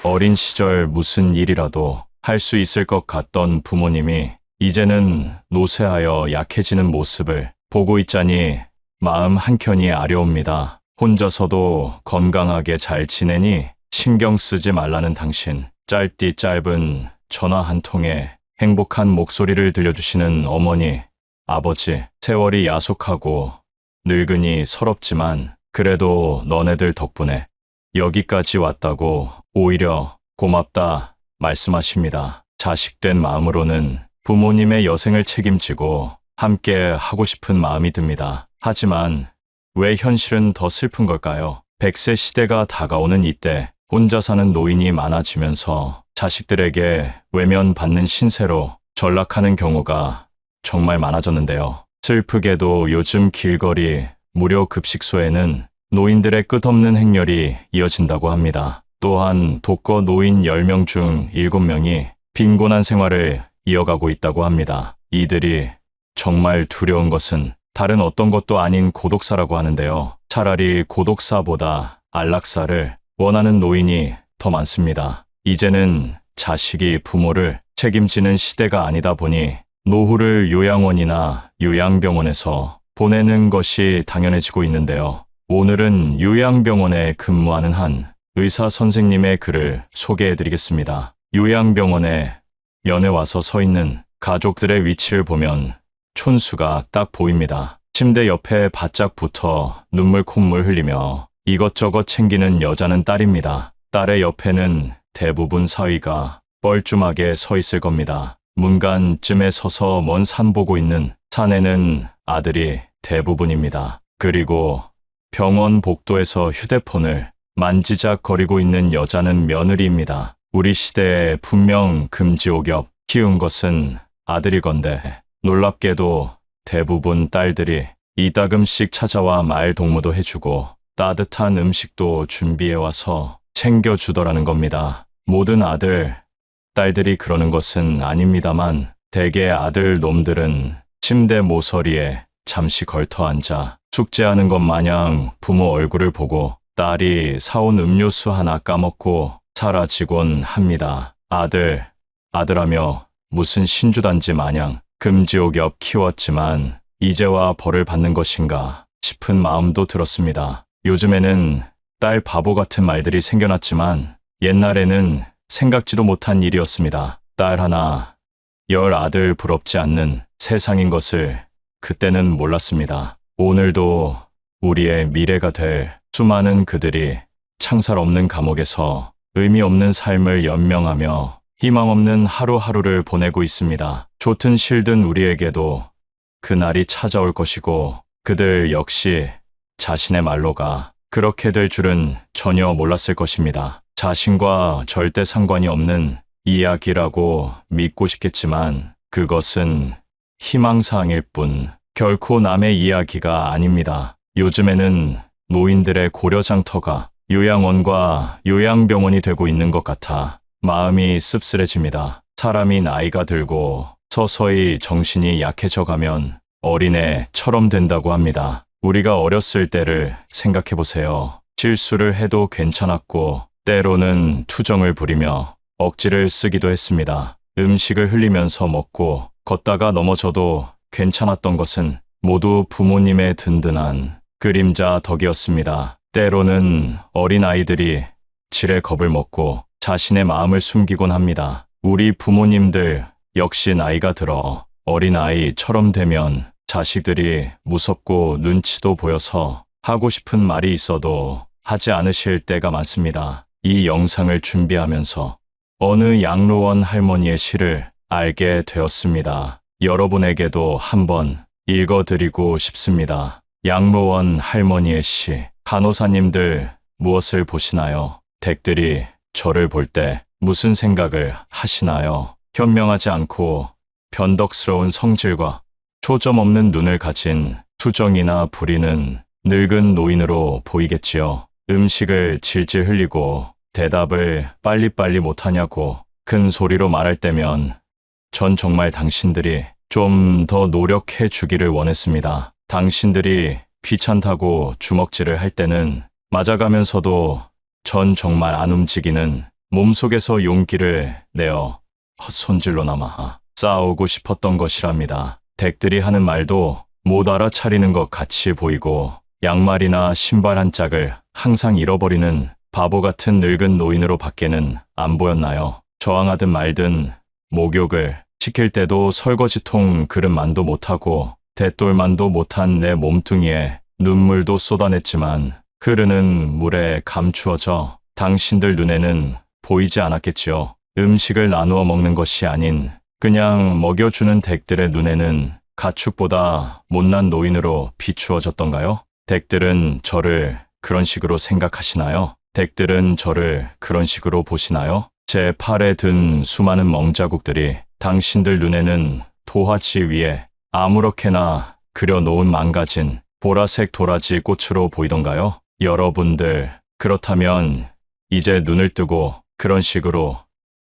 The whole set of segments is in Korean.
어린 시절 무슨 일이라도 할 수 있을 것 같던 부모님이 이제는 노쇠하여 약해지는 모습을 보고 있자니 마음 한켠이 아려옵니다. 혼자서도 건강하게 잘 지내니 신경 쓰지 말라는 당신. 짧디 짧은 전화 한 통에 행복한 목소리를 들려주시는 어머니, 아버지. 세월이 야속하고 늙으니 서럽지만 그래도 너네들 덕분에 여기까지 왔다고 오히려 고맙다 말씀하십니다. 자식된 마음으로는 부모님의 여생을 책임지고 함께 하고 싶은 마음이 듭니다. 하지만 왜 현실은 더 슬픈 걸까요? 100세 시대가 다가오는 이때 혼자 사는 노인이 많아지면서 자식들에게 외면받는 신세로 전락하는 경우가 정말 많아졌는데요. 슬프게도 요즘 길거리 무료 급식소에는 노인들의 끝없는 행렬이 이어진다고 합니다. 또한 독거 노인 10명 중 7명이 빈곤한 생활을 이어가고 있다고 합니다. 이들이 정말 두려운 것은 다른 어떤 것도 아닌 고독사라고 하는데요. 차라리 고독사보다 안락사를 원하는 노인이 더 많습니다. 이제는 자식이 부모를 책임지는 시대가 아니다 보니 노후를 요양원이나 요양병원에서 보내는 것이 당연해지고 있는데요. 오늘은 요양병원에 근무하는 한 의사 선생님의 글을 소개해드리겠습니다. 요양병원에 연에 와서 서 있는 가족들의 위치를 보면 촌수가 딱 보입니다. 침대 옆에 바짝 붙어 눈물 콧물 흘리며 이것저것 챙기는 여자는 딸입니다. 딸의 옆에는 대부분 사위가 뻘쭘하게 서 있을 겁니다. 문간쯤에 서서 먼 산 보고 있는 사내는 아들이 대부분입니다. 그리고 병원 복도에서 휴대폰을 만지작거리고 있는 여자는 며느리입니다. 우리 시대에 분명 금지옥엽 키운 것은 아들이건데 놀랍게도 대부분 딸들이 이따금씩 찾아와 말 동무도 해주고 따뜻한 음식도 준비해와서 챙겨주더라는 겁니다. 모든 아들, 딸들이 그러는 것은 아닙니다만 대개 아들 놈들은 침대 모서리에 잠시 걸터 앉아 숙제하는 것 마냥 부모 얼굴을 보고 딸이 사온 음료수 하나 까먹고 사라지곤 합니다. 아들하며 무슨 신주단지 마냥 금지옥엽 키웠지만 이제와 벌을 받는 것인가 싶은 마음도 들었습니다. 요즘에는 딸 바보 같은 말들이 생겨났지만 옛날에는 생각지도 못한 일이었습니다. 딸 하나, 10 아들 부럽지 않는 세상인 것을 그때는 몰랐습니다. 오늘도 우리의 미래가 될 수많은 그들이 창살 없는 감옥에서 의미 없는 삶을 연명하며 희망 없는 하루하루를 보내고 있습니다. 좋든 싫든 우리에게도 그날이 찾아올 것이고 그들 역시 자신의 말로가 그렇게 될 줄은 전혀 몰랐을 것입니다. 자신과 절대 상관이 없는 이야기라고 믿고 싶겠지만 그것은 희망사항일 뿐 결코 남의 이야기가 아닙니다. 요즘에는 노인들의 고려장터가 요양원과 요양병원이 되고 있는 것 같아 마음이 씁쓸해집니다. 사람이 나이가 들고 서서히 정신이 약해져 가면 어린애처럼 된다고 합니다. 우리가 어렸을 때를 생각해 보세요. 실수를 해도 괜찮았고 때로는 투정을 부리며 억지를 쓰기도 했습니다. 음식을 흘리면서 먹고 걷다가 넘어져도 괜찮았던 것은 모두 부모님의 든든한 그림자 덕이었습니다. 때로는 어린아이들이 지레 겁을 먹고 자신의 마음을 숨기곤 합니다. 우리 부모님들 역시 나이가 들어 어린아이처럼 되면 자식들이 무섭고 눈치도 보여서 하고 싶은 말이 있어도 하지 않으실 때가 많습니다. 이 영상을 준비하면서 어느 양로원 할머니의 시를 알게 되었습니다. 여러분에게도 한번 읽어드리고 싶습니다. 양로원 할머니의 시. 간호사님들 무엇을 보시나요? 댁들이 저를 볼 때 무슨 생각을 하시나요? 현명하지 않고 변덕스러운 성질과 초점 없는 눈을 가진 투정이나 부리는 늙은 노인으로 보이겠지요. 음식을 질질 흘리고 대답을 빨리빨리 못하냐고 큰 소리로 말할 때면 전 정말 당신들이 좀 더 노력해 주기를 원했습니다. 당신들이 귀찮다고 주먹질을 할 때는 맞아가면서도 전 정말 안 움직이는 몸속에서 용기를 내어 헛손질로나마 싸우고 싶었던 것이랍니다. 댁들이 하는 말도 못 알아차리는 것 같이 보이고 양말이나 신발 한 짝을 항상 잃어버리는 바보 같은 늙은 노인으로 밖에는 안 보였나요? 저항하든 말든 목욕을 시킬 때도 설거지통 그릇만도 못하고 대돌만도 못한 내 몸뚱이에 눈물도 쏟아냈지만 흐르는 물에 감추어져 당신들 눈에는 보이지 않았겠지요. 음식을 나누어 먹는 것이 아닌 그냥 먹여주는 댁들의 눈에는 가축보다 못난 노인으로 비추어졌던가요? 댁들은 저를 그런 식으로 생각하시나요? 댁들은 저를 그런 식으로 보시나요? 제 팔에 든 수많은 멍자국들이 당신들 눈에는 도화지 위에 아무렇게나 그려놓은 망가진 보라색 도라지 꽃으로 보이던가요? 여러분들, 그렇다면 이제 눈을 뜨고 그런 식으로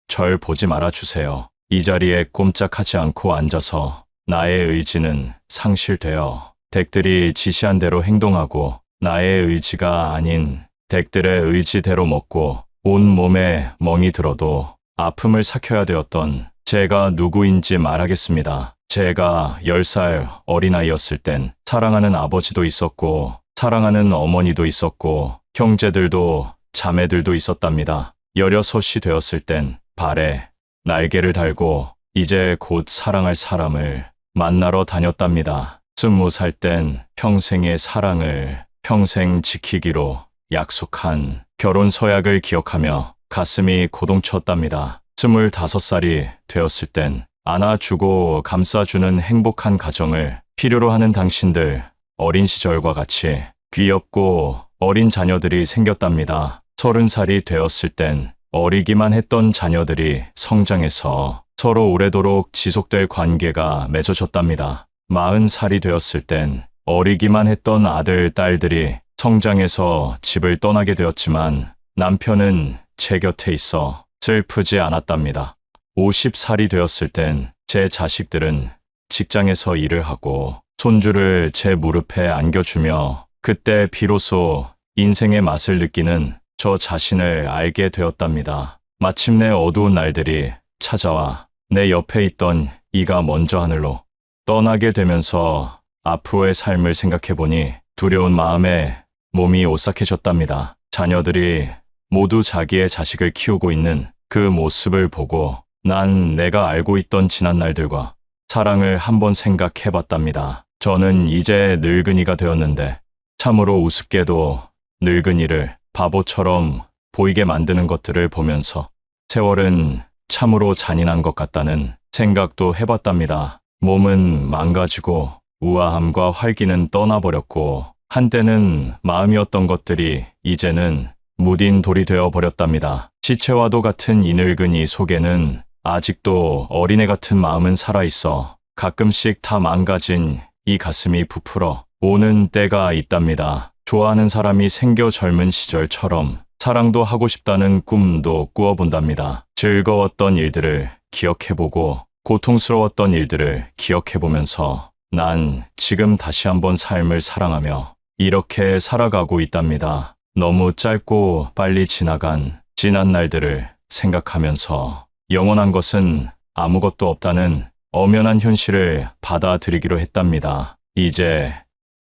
절 보지 말아주세요. 이 자리에 꼼짝하지 않고 앉아서 나의 의지는 상실되어 댁들이 지시한 대로 행동하고 나의 의지가 아닌 댁들의 의지대로 먹고 온 몸에 멍이 들어도 아픔을 삭혀야 되었던 제가 누구인지 말하겠습니다. 제가 10살 어린아이였을 땐 사랑하는 아버지도 있었고 사랑하는 어머니도 있었고 형제들도 자매들도 있었답니다. 16이 되었을 땐 발에 날개를 달고 이제 곧 사랑할 사람을 만나러 다녔답니다. 20살 땐 평생의 사랑을 평생 지키기로 약속한 결혼 서약을 기억하며 가슴이 고동쳤답니다. 25살이 되었을 땐 안아주고 감싸주는 행복한 가정을 필요로 하는 당신들 어린 시절과 같이 귀엽고 어린 자녀들이 생겼답니다. 30살이 되었을 땐 어리기만 했던 자녀들이 성장해서 서로 오래도록 지속될 관계가 맺어졌답니다. 40살이 되었을 땐 어리기만 했던 아들, 딸들이 성장해서 집을 떠나게 되었지만 남편은 제 곁에 있어 슬프지 않았답니다. 50살이 되었을 땐 제 자식들은 직장에서 일을 하고 손주를 제 무릎에 안겨주며 그때 비로소 인생의 맛을 느끼는 저 자신을 알게 되었답니다. 마침내 어두운 날들이 찾아와 내 옆에 있던 이가 먼저 하늘로 떠나게 되면서 앞으로의 삶을 생각해보니 두려운 마음에 몸이 오싹해졌답니다. 자녀들이 모두 자기의 자식을 키우고 있는 그 모습을 보고 난 내가 알고 있던 지난 날들과 사랑을 한번 생각해봤답니다. 저는 이제 늙은이가 되었는데 참으로 우습게도 늙은이를 바보처럼 보이게 만드는 것들을 보면서 세월은 참으로 잔인한 것 같다는 생각도 해봤답니다. 몸은 망가지고 우아함과 활기는 떠나버렸고 한때는 마음이었던 것들이 이제는 무딘 돌이 되어버렸답니다. 시체와도 같은 이 늙은이 속에는 아직도 어린애 같은 마음은 살아있어 가끔씩 다 망가진 이 가슴이 부풀어 오는 때가 있답니다. 좋아하는 사람이 생겨 젊은 시절처럼 사랑도 하고 싶다는 꿈도 꾸어본답니다. 즐거웠던 일들을 기억해보고 고통스러웠던 일들을 기억해보면서 난 지금 다시 한번 삶을 사랑하며 이렇게 살아가고 있답니다. 너무 짧고 빨리 지나간 지난 날들을 생각하면서 영원한 것은 아무것도 없다는 엄연한 현실을 받아들이기로 했답니다. 이제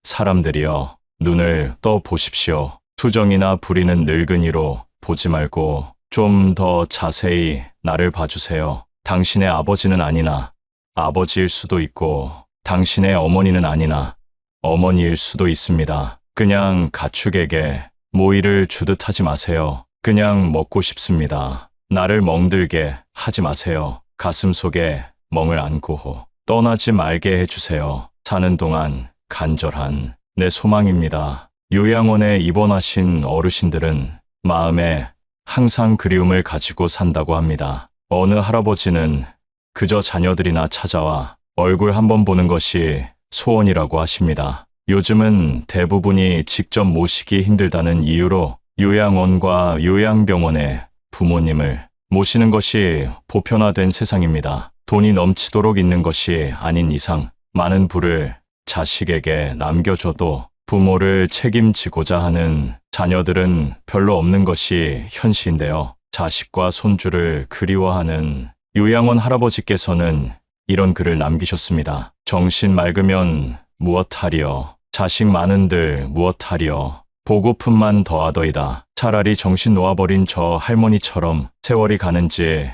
사람들이여 눈을 떠 보십시오. 투정이나 부리는 늙은이로 보지 말고 좀 더 자세히 나를 봐주세요. 당신의 아버지는 아니나 아버지일 수도 있고 당신의 어머니는 아니나 어머니일 수도 있습니다. 그냥 가축에게 모이를 주듯 하지 마세요. 그냥 먹고 싶습니다. 나를 멍들게 하지 마세요. 가슴 속에 멍을 안고 떠나지 말게 해주세요. 사는 동안 간절한 내 소망입니다. 요양원에 입원하신 어르신들은 마음에 항상 그리움을 가지고 산다고 합니다. 어느 할아버지는 그저 자녀들이나 찾아와 얼굴 한번 보는 것이 소원이라고 하십니다. 요즘은 대부분이 직접 모시기 힘들다는 이유로 요양원과 요양병원에 부모님을 모시는 것이 보편화된 세상입니다. 돈이 넘치도록 있는 것이 아닌 이상 많은 부를 자식에게 남겨줘도 부모를 책임지고자 하는 자녀들은 별로 없는 것이 현실인데요. 자식과 손주를 그리워하는 요양원 할아버지께서는 이런 글을 남기셨습니다. 정신 맑으면 무엇하리요. 자식 많은들 무엇하리요. 보고품만 더하더이다. 차라리 정신 놓아버린 저 할머니처럼 세월이 가는지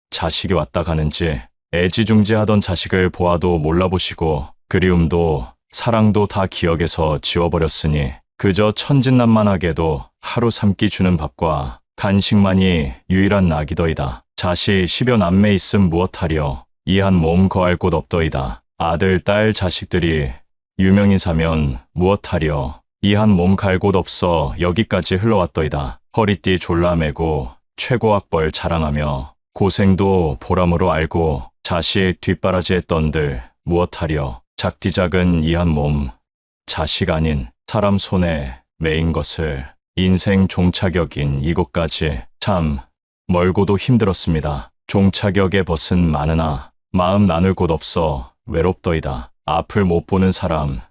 자식이 왔다 가는지 애지중지하던 자식을 보아도 몰라보시고 그리움도 사랑도 다 기억에서 지워버렸으니 그저 천진난만하게도 하루 3끼 주는 밥과 간식만이 유일한 낙이더이다. 자식 10여 남매 있음 무엇하리요. 이 한 몸 거할 곳 없더이다. 아들, 딸, 자식들이 유명인사면 무엇하리요. 이 한 몸 갈 곳 없어 여기까지 흘러왔더이다. 허리띠 졸라매고 최고학벌 자랑하며 고생도 보람으로 알고 자식 뒷바라지 했던들 무엇하리요. 작디작은 이 한 몸, 자식 아닌 사람 손에 매인 것을 인생 종착역인 이곳까지 참 멀고도 힘들었습니다. 종착역의 벗은 많으나 마음 나눌 곳 없어 외롭더이다. 앞을 못 보는 사람,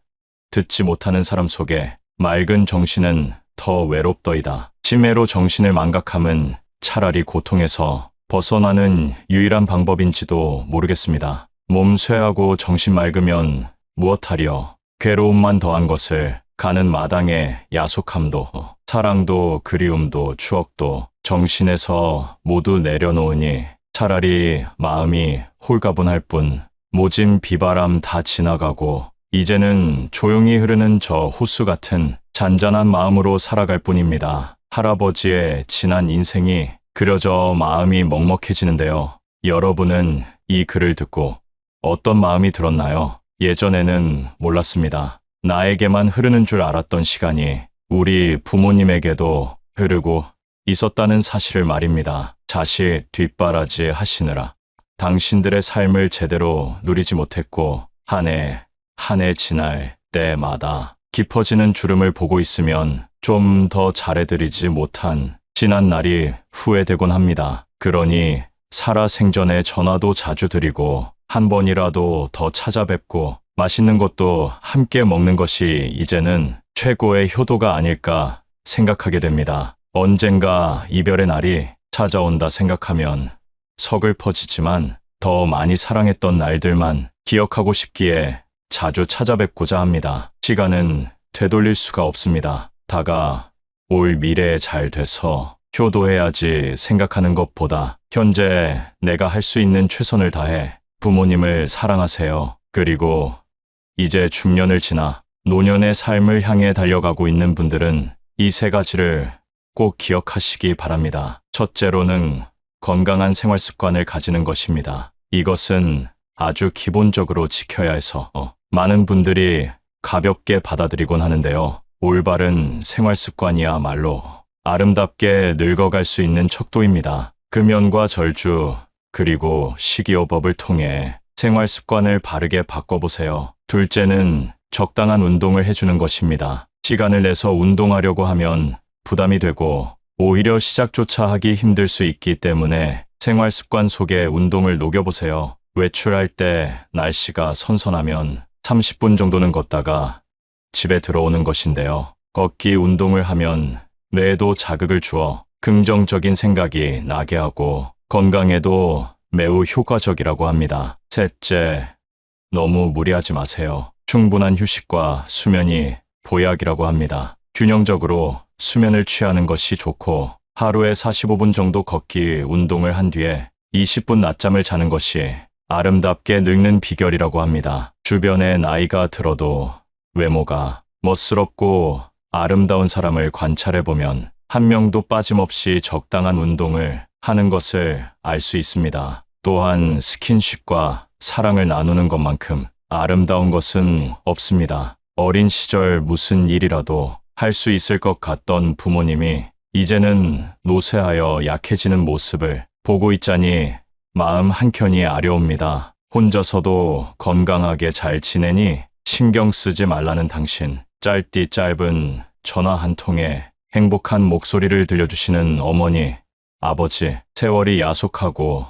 듣지 못하는 사람 속에 맑은 정신은 더 외롭더이다. 치매로 정신을 망각함은 차라리 고통에서 벗어나는 유일한 방법인지도 모르겠습니다. 몸 쇠하고 정신 맑으면 무엇하리요. 괴로움만 더한 것을 가는 마당에 야속함도 사랑도 그리움도 추억도 정신에서 모두 내려놓으니 차라리 마음이 홀가분할 뿐 모진 비바람 다 지나가고 이제는 조용히 흐르는 저 호수 같은 잔잔한 마음으로 살아갈 뿐입니다. 할아버지의 지난 인생이 그려져 마음이 먹먹해지는데요. 여러분은 이 글을 듣고 어떤 마음이 들었나요? 예전에는 몰랐습니다. 나에게만 흐르는 줄 알았던 시간이 우리 부모님에게도 흐르고 있었다는 사실을 말입니다. 자식 뒷바라지 하시느라 당신들의 삶을 제대로 누리지 못했고 한 해 지날 때마다 깊어지는 주름을 보고 있으면 좀 더 잘해드리지 못한 지난 날이 후회되곤 합니다. 그러니 살아생전에 전화도 자주 드리고 한 번이라도 더 찾아뵙고 맛있는 것도 함께 먹는 것이 이제는 최고의 효도가 아닐까 생각하게 됩니다. 언젠가 이별의 날이 찾아온다 생각하면 서글퍼지지만 더 많이 사랑했던 날들만 기억하고 싶기에 자주 찾아뵙고자 합니다. 시간은 되돌릴 수가 없습니다. 다가올 미래에 잘 돼서 효도해야지 생각하는 것보다 현재 내가 할 수 있는 최선을 다해 부모님을 사랑하세요. 그리고 이제 중년을 지나 노년의 삶을 향해 달려가고 있는 분들은 이 3가지를 꼭 기억하시기 바랍니다. 첫째로는 건강한 생활 습관을 가지는 것입니다. 이것은 아주 기본적으로 지켜야 해서 많은 분들이 가볍게 받아들이곤 하는데요. 올바른 생활 습관이야말로 아름답게 늙어갈 수 있는 척도입니다. 금연과 절주, 그리고 식이요법을 통해 생활 습관을 바르게 바꿔보세요. 둘째는 적당한 운동을 해주는 것입니다. 시간을 내서 운동하려고 하면 부담이 되고 오히려 시작조차 하기 힘들 수 있기 때문에 생활 습관 속에 운동을 녹여보세요. 외출할 때 날씨가 선선하면 30분 정도는 걷다가 집에 들어오는 것인데요. 걷기 운동을 하면 뇌에도 자극을 주어 긍정적인 생각이 나게 하고 건강에도 매우 효과적이라고 합니다. 셋째, 너무 무리하지 마세요. 충분한 휴식과 수면이 보약이라고 합니다. 균형적으로 수면을 취하는 것이 좋고 하루에 45분 정도 걷기 운동을 한 뒤에 20분 낮잠을 자는 것이 아름답게 늙는 비결이라고 합니다. 주변에 나이가 들어도 외모가 멋스럽고 아름다운 사람을 관찰해보면 한 명도 빠짐없이 적당한 운동을 하는 것을 알 수 있습니다. 또한 스킨십과 사랑을 나누는 것만큼 아름다운 것은 없습니다. 어린 시절 무슨 일이라도 할 수 있을 것 같던 부모님이 이제는 노쇠하여 약해지는 모습을 보고 있자니 마음 한켠이 아려옵니다. 혼자서도 건강하게 잘 지내니 신경 쓰지 말라는 당신. 짧디 짧은 전화 한 통에 행복한 목소리를 들려주시는 어머니, 아버지. 세월이 야속하고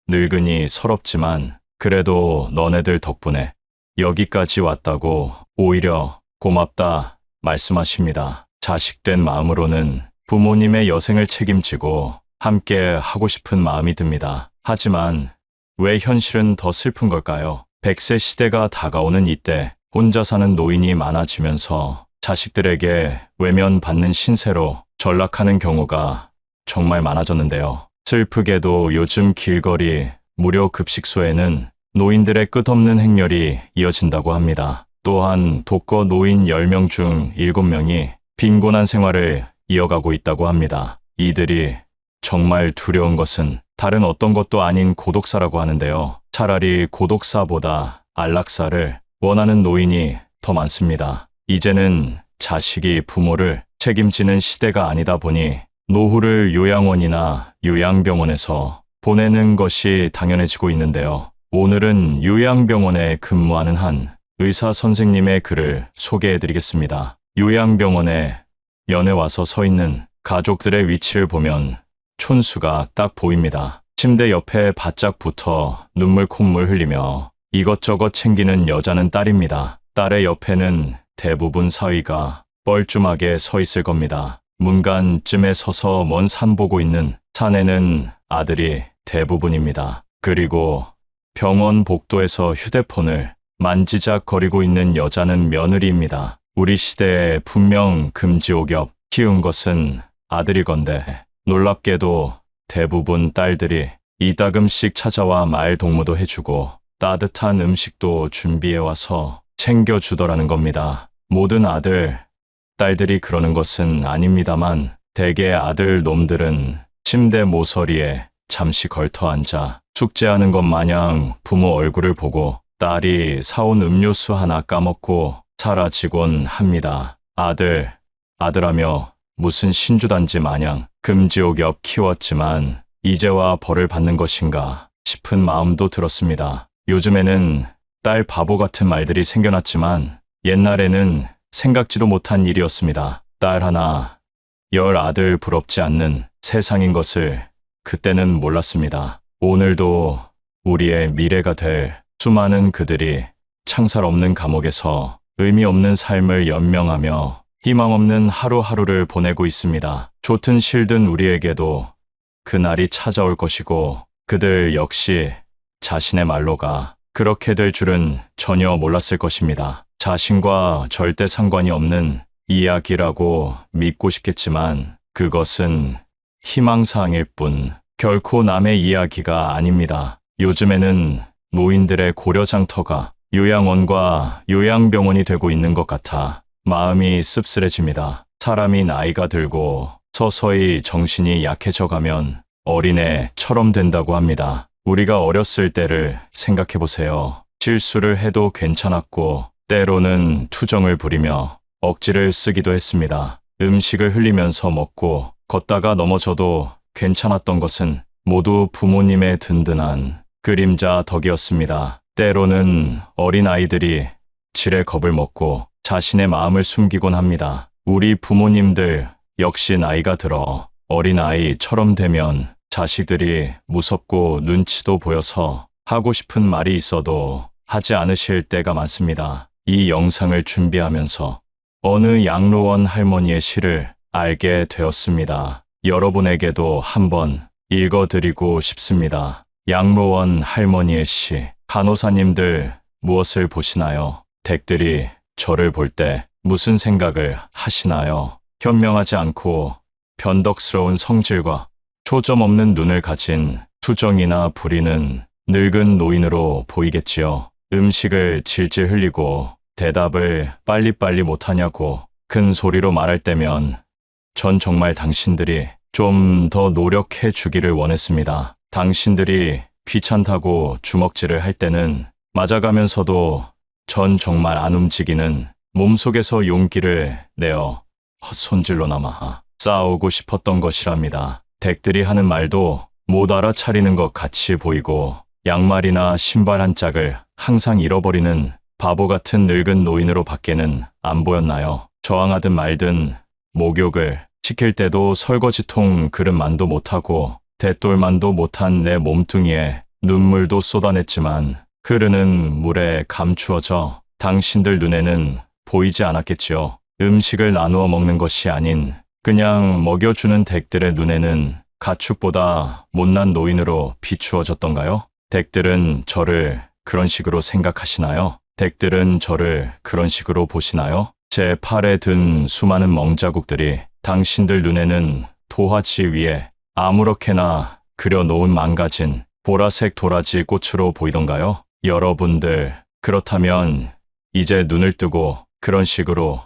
늙으니 서럽지만 그래도 너네들 덕분에 여기까지 왔다고 오히려 고맙다 말씀하십니다. 자식된 마음으로는 부모님의 여생을 책임지고 함께 하고 싶은 마음이 듭니다. 하지만 왜 현실은 더 슬픈 걸까요? 100세 시대가 다가오는 이때 혼자 사는 노인이 많아지면서 자식들에게 외면받는 신세로 전락하는 경우가 정말 많아졌는데요. 슬프게도 요즘 길거리 무료 급식소에는 노인들의 끝없는 행렬이 이어진다고 합니다. 또한 독거 노인 10명 중 7명이 빈곤한 생활을 이어가고 있다고 합니다. 이들이 정말 두려운 것은 다른 어떤 것도 아닌 고독사라고 하는데요. 차라리 고독사보다 안락사를 원하는 노인이 더 많습니다. 이제는 자식이 부모를 책임지는 시대가 아니다 보니 노후를 요양원이나 요양병원에서 보내는 것이 당연해지고 있는데요. 오늘은 요양병원에 근무하는 한 의사 선생님의 글을 소개해드리겠습니다. 요양병원에 연에 와서 서 있는 가족들의 위치를 보면 촌수가 딱 보입니다. 침대 옆에 바짝 붙어 눈물 콧물 흘리며 이것저것 챙기는 여자는 딸입니다. 딸의 옆에는 대부분 사위가 뻘쭘하게 서 있을 겁니다. 문간쯤에 서서 먼 산 보고 있는 사내는 아들이 대부분입니다. 그리고 병원 복도에서 휴대폰을 만지작거리고 있는 여자는 며느리입니다. 우리 시대에 분명 금지옥엽 키운 것은 아들이건데 놀랍게도 대부분 딸들이 이따금씩 찾아와 말 동무도 해주고 따뜻한 음식도 준비해와서 챙겨주더라는 겁니다. 모든 아들, 딸들이 그러는 것은 아닙니다만 대개 아들 놈들은 침대 모서리에 잠시 걸터 앉아 숙제하는 것 마냥 부모 얼굴을 보고 딸이 사온 음료수 하나 까먹고 사라지곤 합니다. 아들하며 무슨 신주단지 마냥 금지옥엽 키웠지만 이제와 벌을 받는 것인가 싶은 마음도 들었습니다. 요즘에는 딸 바보 같은 말들이 생겨났지만 옛날에는 생각지도 못한 일이었습니다. 딸 하나, 10 아들 부럽지 않는 세상인 것을 그때는 몰랐습니다. 오늘도 우리의 미래가 될 수많은 그들이 창살 없는 감옥에서 의미 없는 삶을 연명하며 희망 없는 하루하루를 보내고 있습니다. 좋든 싫든 우리에게도 그날이 찾아올 것이고 그들 역시 자신의 말로가 그렇게 될 줄은 전혀 몰랐을 것입니다. 자신과 절대 상관이 없는 이야기라고 믿고 싶겠지만 그것은 희망사항일 뿐 결코 남의 이야기가 아닙니다. 요즘에는 노인들의 고려장터가 요양원과 요양병원이 되고 있는 것 같아 마음이 씁쓸해집니다. 사람이 나이가 들고 서서히 정신이 약해져 가면 어린애처럼 된다고 합니다. 우리가 어렸을 때를 생각해보세요. 실수를 해도 괜찮았고 때로는 투정을 부리며 억지를 쓰기도 했습니다. 음식을 흘리면서 먹고 걷다가 넘어져도 괜찮았던 것은 모두 부모님의 든든한 그림자 덕이었습니다. 때로는 어린아이들이 지레 겁을 먹고 자신의 마음을 숨기곤 합니다. 우리 부모님들 역시 나이가 들어 어린아이처럼 되면 자식들이 무섭고 눈치도 보여서 하고 싶은 말이 있어도 하지 않으실 때가 많습니다. 이 영상을 준비하면서 어느 양로원 할머니의 시를 알게 되었습니다. 여러분에게도 한번 읽어드리고 싶습니다. 양로원 할머니의 시. 간호사님들 무엇을 보시나요? 댁들이 저를 볼 때 무슨 생각을 하시나요? 현명하지 않고 변덕스러운 성질과 초점 없는 눈을 가진 투정이나 부리는 늙은 노인으로 보이겠지요. 음식을 질질 흘리고 대답을 빨리빨리 못하냐고 큰 소리로 말할 때면 전 정말 당신들이 좀 더 노력해 주기를 원했습니다. 당신들이 귀찮다고 주먹질을 할 때는 맞아가면서도 전 정말 안 움직이는 몸속에서 용기를 내어 헛손질로나마 싸우고 싶었던 것이랍니다. 댁들이 하는 말도 못 알아차리는 것 같이 보이고 양말이나 신발 한 짝을 항상 잃어버리는 바보 같은 늙은 노인으로 밖에는 안 보였나요? 저항하든 말든 목욕을 시킬 때도 설거지통 그릇만도 못하고 대돌만도 못한 내 몸뚱이에 눈물도 쏟아냈지만 흐르는 물에 감추어져 당신들 눈에는 보이지 않았겠지요. 음식을 나누어 먹는 것이 아닌 그냥 먹여주는 댁들의 눈에는 가축보다 못난 노인으로 비추어졌던가요? 댁들은 저를 그런 식으로 생각하시나요? 댁들은 저를 그런 식으로 보시나요? 제 팔에 든 수많은 멍자국들이 당신들 눈에는 도화지 위에 아무렇게나 그려놓은 망가진 보라색 도라지 꽃으로 보이던가요? 여러분들, 그렇다면 이제 눈을 뜨고 그런 식으로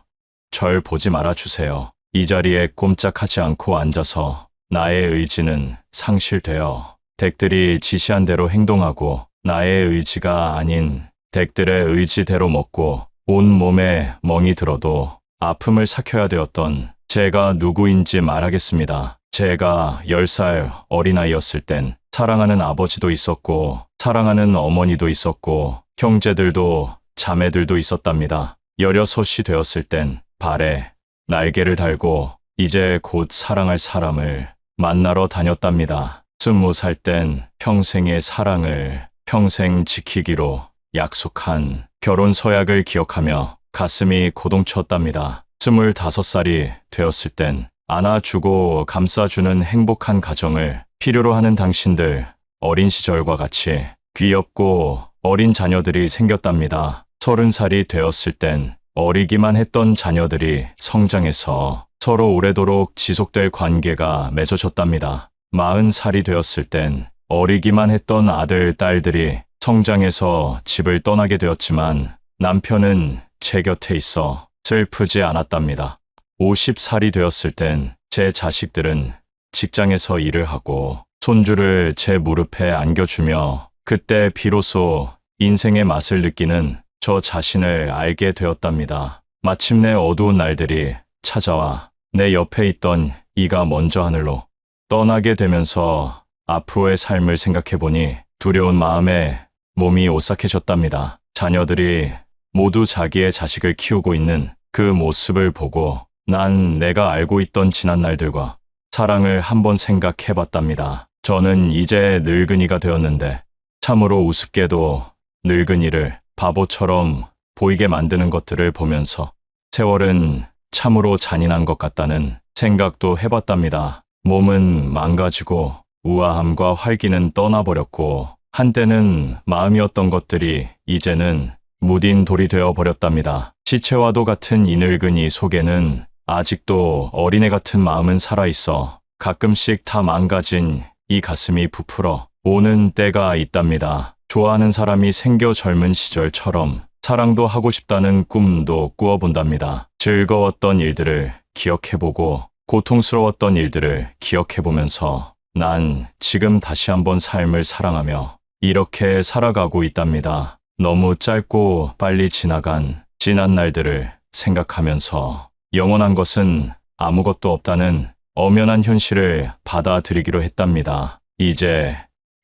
절 보지 말아주세요. 이 자리에 꼼짝하지 않고 앉아서 나의 의지는 상실되어 댁들이 지시한 대로 행동하고 나의 의지가 아닌 댁들의 의지대로 먹고 온 몸에 멍이 들어도 아픔을 삭혀야 되었던 제가 누구인지 말하겠습니다. 제가 10살 어린아이였을 땐 사랑하는 아버지도 있었고 사랑하는 어머니도 있었고 형제들도 자매들도 있었답니다. 16이 되었을 땐 발에 날개를 달고 이제 곧 사랑할 사람을 만나러 다녔답니다. 20살 땐 평생의 사랑을 평생 지키기로 약속한 결혼 서약을 기억하며 가슴이 고동쳤답니다. 25살이 되었을 땐 안아주고 감싸주는 행복한 가정을 필요로 하는 당신들, 어린 시절과 같이 귀엽고 어린 자녀들이 생겼답니다. 30살이 되었을 땐 어리기만 했던 자녀들이 성장해서 서로 오래도록 지속될 관계가 맺어졌답니다. 40살이 되었을 땐 어리기만 했던 아들, 딸들이 성장해서 집을 떠나게 되었지만 남편은 제 곁에 있어 슬프지 않았답니다. 50살이 되었을 땐 제 자식들은 직장에서 일을 하고 손주를 제 무릎에 안겨주며 그때 비로소 인생의 맛을 느끼는 저 자신을 알게 되었답니다. 마침내 어두운 날들이 찾아와 내 옆에 있던 이가 먼저 하늘로 떠나게 되면서 앞으로의 삶을 생각해보니 두려운 마음에 몸이 오싹해졌답니다. 자녀들이 모두 자기의 자식을 키우고 있는 그 모습을 보고 난 내가 알고 있던 지난 날들과 사랑을 한번 생각해봤답니다. 저는 이제 늙은이가 되었는데 참으로 우습게도 늙은이를 바보처럼 보이게 만드는 것들을 보면서 세월은 참으로 잔인한 것 같다는 생각도 해봤답니다. 몸은 망가지고 우아함과 활기는 떠나버렸고 한때는 마음이었던 것들이 이제는 무딘 돌이 되어버렸답니다. 시체와도 같은 이 늙은이 속에는 아직도 어린애 같은 마음은 살아있어 가끔씩 다 망가진 이 가슴이 부풀어 오는 때가 있답니다. 좋아하는 사람이 생겨 젊은 시절처럼 사랑도 하고 싶다는 꿈도 꾸어본답니다. 즐거웠던 일들을 기억해보고 고통스러웠던 일들을 기억해보면서 난 지금 다시 한번 삶을 사랑하며 이렇게 살아가고 있답니다. 너무 짧고 빨리 지나간 지난 날들을 생각하면서 영원한 것은 아무것도 없다는 엄연한 현실을 받아들이기로 했답니다. 이제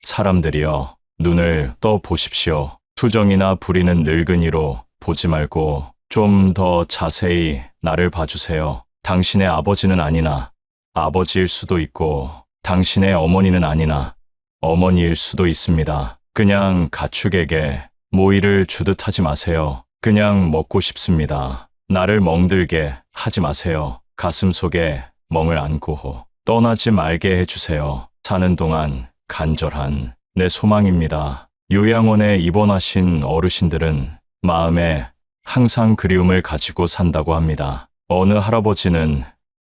사람들이여 눈을 떠 보십시오. 투정이나 부리는 늙은이로 보지 말고 좀 더 자세히 나를 봐주세요. 당신의 아버지는 아니나 아버지일 수도 있고 당신의 어머니는 아니나 어머니일 수도 있습니다. 그냥 가축에게 모이를 주듯 하지 마세요. 그냥 먹고 싶습니다. 나를 멍들게 하지 마세요. 가슴 속에 멍을 안고 떠나지 말게 해주세요. 사는 동안 간절한 내 소망입니다. 요양원에 입원하신 어르신들은 마음에 항상 그리움을 가지고 산다고 합니다. 어느 할아버지는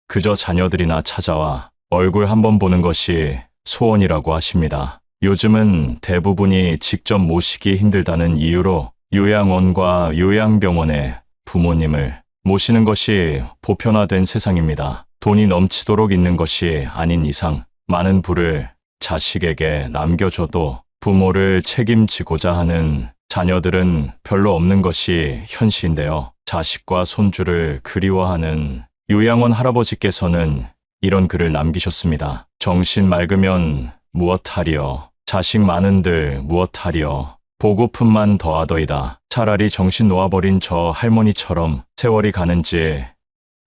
그저 자녀들이나 찾아와 얼굴 한번 보는 것이 소원이라고 하십니다. 요즘은 대부분이 직접 모시기 힘들다는 이유로 요양원과 요양병원에 부모님을 모시는 것이 보편화된 세상입니다. 돈이 넘치도록 있는 것이 아닌 이상 많은 부를 자식에게 남겨줘도 부모를 책임지고자 하는 자녀들은 별로 없는 것이 현실인데요. 자식과 손주를 그리워하는 요양원 할아버지께서는 이런 글을 남기셨습니다. 정신 맑으면 무엇하리요. 자식 많은들 무엇하리요. 보고품만 더하더이다. 차라리 정신 놓아버린 저 할머니처럼 세월이 가는지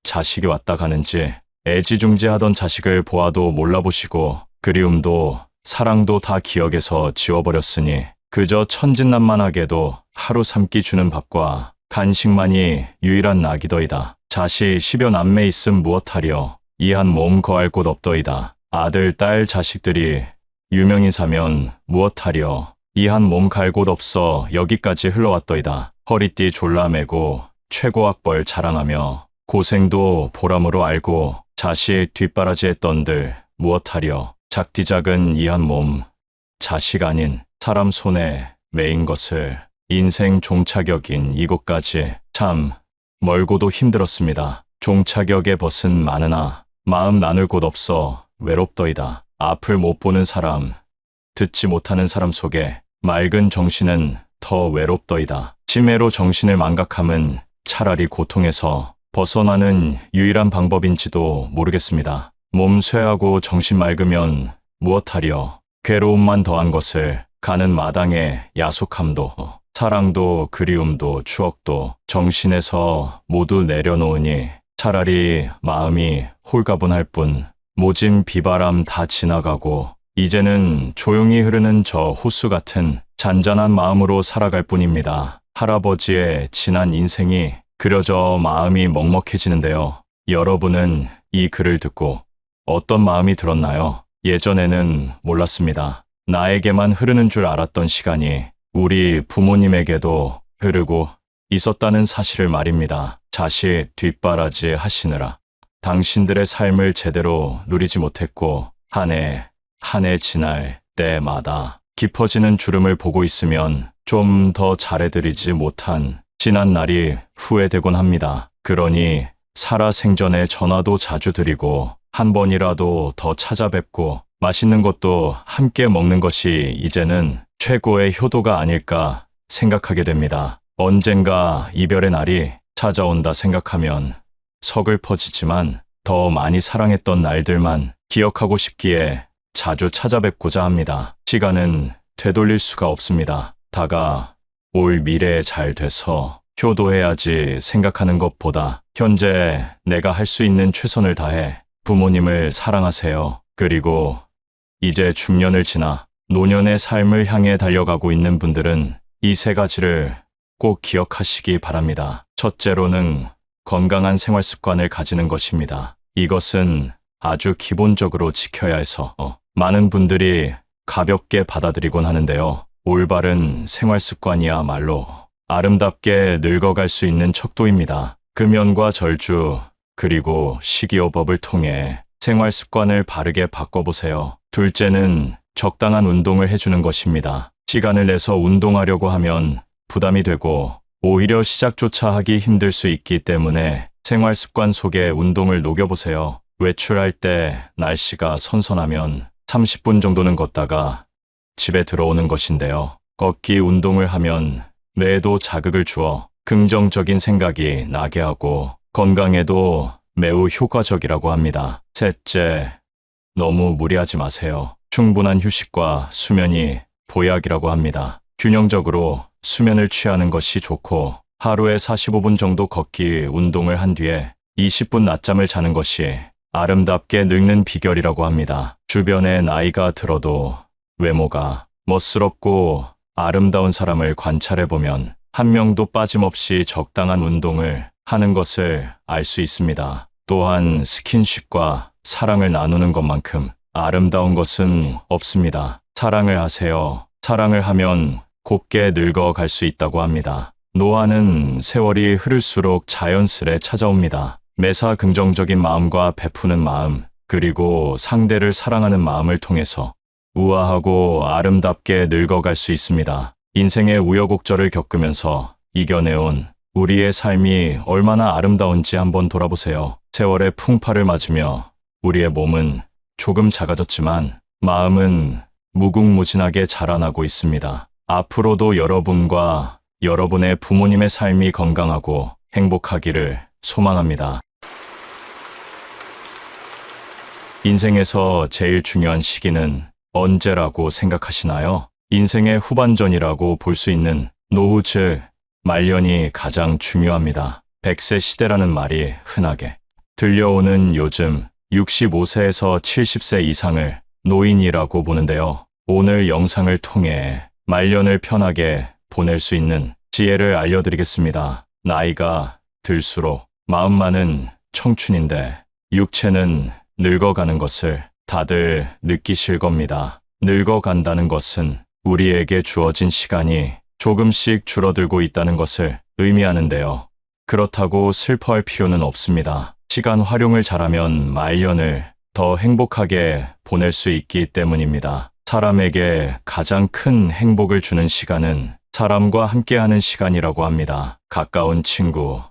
자식이 왔다 가는지 애지중지하던 자식을 보아도 몰라보시고 그리움도 사랑도 다 기억에서 지워버렸으니 그저 천진난만하게도 하루 3끼 주는 밥과 간식만이 유일한 낙이더이다. 자식 10여 남매 있음 무엇하리요. 이 한 몸 거할 곳 없더이다. 아들, 딸, 자식들이 유명인사면 무엇하려. 이 한 몸 갈 곳 없어 여기까지 흘러왔더이다. 허리띠 졸라매고 최고학벌 자랑하며 고생도 보람으로 알고 자식 뒷바라지했던들 무엇하려. 작디작은 이 한 몸, 자식 아닌 사람 손에 매인 것을 인생 종착역인 이곳까지 참 멀고도 힘들었습니다. 종착역의 벗은 많으나 마음 나눌 곳 없어 외롭더이다. 앞을 못 보는 사람, 듣지 못하는 사람 속에 맑은 정신은 더 외롭더이다. 치매로 정신을 망각함은 차라리 고통에서 벗어나는 유일한 방법인지도 모르겠습니다. 몸 쇠하고 정신 맑으면 무엇하려. 괴로움만 더한 것을 가는 마당에 야속함도 사랑도 그리움도 추억도 정신에서 모두 내려놓으니 차라리 마음이 홀가분할 뿐 모진 비바람 다 지나가고 이제는 조용히 흐르는 저 호수 같은 잔잔한 마음으로 살아갈 뿐입니다. 할아버지의 지난 인생이 그려져 마음이 먹먹해지는데요. 여러분은 이 글을 듣고 어떤 마음이 들었나요? 예전에는 몰랐습니다. 나에게만 흐르는 줄 알았던 시간이 우리 부모님에게도 흐르고 있었다는 사실을 말입니다. 자식 뒷바라지 하시느라 당신들의 삶을 제대로 누리지 못했고 한 해 지날 때마다 깊어지는 주름을 보고 있으면 좀 더 잘해드리지 못한 지난 날이 후회되곤 합니다. 그러니 살아생전에 전화도 자주 드리고 한 번이라도 더 찾아뵙고 맛있는 것도 함께 먹는 것이 이제는 최고의 효도가 아닐까 생각하게 됩니다. 언젠가 이별의 날이 찾아온다 생각하면 서글퍼지지만 더 많이 사랑했던 날들만 기억하고 싶기에 자주 찾아뵙고자 합니다. 시간은 되돌릴 수가 없습니다. 다가올 미래에 잘 돼서 효도해야지 생각하는 것보다 현재 내가 할 수 있는 최선을 다해 부모님을 사랑하세요. 그리고 이제 중년을 지나 노년의 삶을 향해 달려가고 있는 분들은 이 세 가지를 꼭 기억하시기 바랍니다. 첫째로는 건강한 생활 습관을 가지는 것입니다. 이것은 아주 기본적으로 지켜야 해서 많은 분들이 가볍게 받아들이곤 하는데요. 올바른 생활 습관이야말로 아름답게 늙어갈 수 있는 척도입니다. 금연과 절주, 그리고 식이요법을 통해 생활 습관을 바르게 바꿔보세요. 둘째는 적당한 운동을 해주는 것입니다. 시간을 내서 운동하려고 하면 부담이 되고 오히려 시작조차 하기 힘들 수 있기 때문에 생활 습관 속에 운동을 녹여보세요. 외출할 때 날씨가 선선하면 30분 정도는 걷다가 집에 들어오는 것인데요. 걷기 운동을 하면 뇌에도 자극을 주어 긍정적인 생각이 나게 하고 건강에도 매우 효과적이라고 합니다. 셋째, 너무 무리하지 마세요. 충분한 휴식과 수면이 보약이라고 합니다. 균형적으로 수면을 취하는 것이 좋고 하루에 45분 정도 걷기 운동을 한 뒤에 20분 낮잠을 자는 것이 아름답게 늙는 비결이라고 합니다. 주변에 나이가 들어도 외모가 멋스럽고 아름다운 사람을 관찰해보면 한 명도 빠짐없이 적당한 운동을 하는 것을 알 수 있습니다. 또한 스킨십과 사랑을 나누는 것만큼 아름다운 것은 없습니다. 사랑을 하세요. 사랑을 하면 곱게 늙어갈 수 있다고 합니다. 노화는 세월이 흐를수록 자연스레 찾아옵니다. 매사 긍정적인 마음과 베푸는 마음, 그리고 상대를 사랑하는 마음을 통해서 우아하고 아름답게 늙어갈 수 있습니다. 인생의 우여곡절을 겪으면서 이겨내온 우리의 삶이 얼마나 아름다운지 한번 돌아보세요. 세월의 풍파를 맞으며 우리의 몸은 조금 작아졌지만 마음은 무궁무진하게 자라나고 있습니다. 앞으로도 여러분과 여러분의 부모님의 삶이 건강하고 행복하기를 소망합니다. 인생에서 제일 중요한 시기는 언제라고 생각하시나요? 인생의 후반전이라고 볼 수 있는 노후 즉 말년이 가장 중요합니다. 100세 시대라는 말이 흔하게 들려오는 요즘 65세에서 70세 이상을 노인이라고 보는데요. 오늘 영상을 통해 말년을 편하게 보낼 수 있는 지혜를 알려드리겠습니다. 나이가 들수록 마음만은 청춘인데 육체는 늙어가는 것을 다들 느끼실 겁니다. 늙어간다는 것은 우리에게 주어진 시간이 조금씩 줄어들고 있다는 것을 의미하는데요. 그렇다고 슬퍼할 필요는 없습니다. 시간 활용을 잘하면 말년을 더 행복하게 보낼 수 있기 때문입니다. 사람에게 가장 큰 행복을 주는 시간은 사람과 함께하는 시간이라고 합니다. 가까운 친구,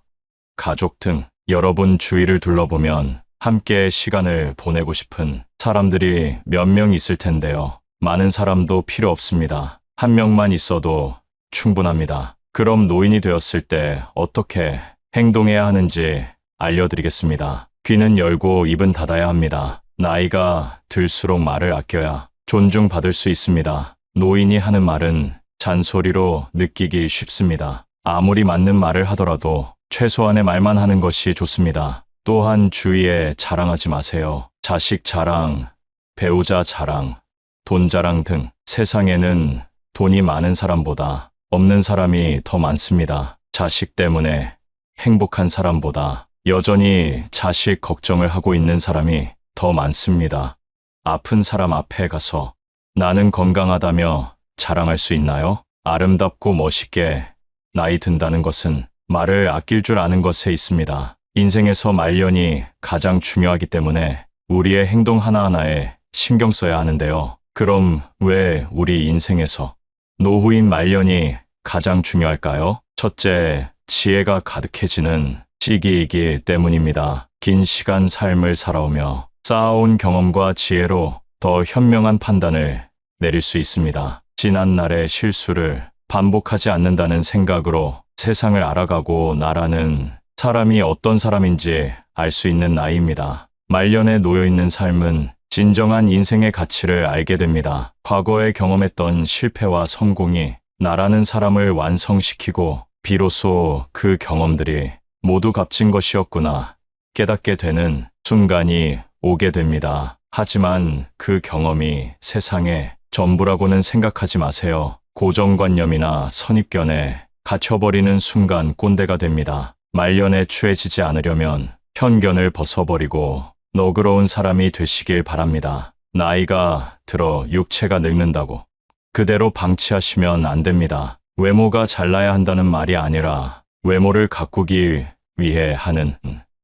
가족 등 여러분 주위를 둘러보면 함께 시간을 보내고 싶은 사람들이 몇 명 있을 텐데요. 많은 사람도 필요 없습니다. 한 명만 있어도 충분합니다. 그럼 노인이 되었을 때 어떻게 행동해야 하는지 알려드리겠습니다. 귀는 열고 입은 닫아야 합니다. 나이가 들수록 말을 아껴야 존중받을 수 있습니다. 노인이 하는 말은 잔소리로 느끼기 쉽습니다. 아무리 맞는 말을 하더라도 최소한의 말만 하는 것이 좋습니다. 또한 주위에 자랑하지 마세요. 자식 자랑, 배우자 자랑, 돈 자랑 등 세상에는 돈이 많은 사람보다 없는 사람이 더 많습니다. 자식 때문에 행복한 사람보다 여전히 자식 걱정을 하고 있는 사람이 더 많습니다. 아픈 사람 앞에 가서 나는 건강하다며 자랑할 수 있나요? 아름답고 멋있게 나이 든다는 것은 말을 아낄 줄 아는 것에 있습니다. 인생에서 말년이 가장 중요하기 때문에 우리의 행동 하나하나에 신경 써야 하는데요. 그럼 왜 우리 인생에서 노후인 말년이 가장 중요할까요? 첫째, 지혜가 가득해지는 시기이기 때문입니다. 긴 시간 삶을 살아오며 쌓아온 경험과 지혜로 더 현명한 판단을 내릴 수 있습니다. 지난날의 실수를 반복하지 않는다는 생각으로 세상을 알아가고 나라는 사람이 어떤 사람인지 알 수 있는 나이입니다. 말년에 놓여있는 삶은 진정한 인생의 가치를 알게 됩니다. 과거에 경험했던 실패와 성공이 나라는 사람을 완성시키고 비로소 그 경험들이 모두 값진 것이었구나 깨닫게 되는 순간이 오게 됩니다. 하지만 그 경험이 세상의 전부라고는 생각하지 마세요. 고정관념이나 선입견에 갇혀버리는 순간 꼰대가 됩니다. 말년에 추해지지 않으려면 편견을 벗어버리고 너그러운 사람이 되시길 바랍니다. 나이가 들어 육체가 늙는다고 그대로 방치하시면 안 됩니다. 외모가 잘나야 한다는 말이 아니라 외모를 가꾸기 위해 하는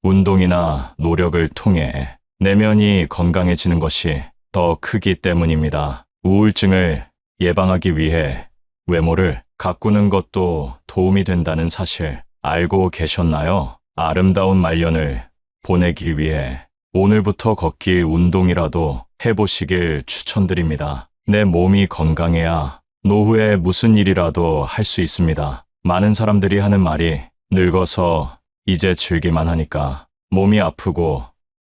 운동이나 노력을 통해 내면이 건강해지는 것이 더 크기 때문입니다. 우울증을 예방하기 위해 외모를 가꾸는 것도 도움이 된다는 사실 알고 계셨나요? 아름다운 말년을 보내기 위해 오늘부터 걷기 운동이라도 해보시길 추천드립니다. 내 몸이 건강해야 노후에 무슨 일이라도 할 수 있습니다. 많은 사람들이 하는 말이 늙어서 이제 즐기만 하니까 몸이 아프고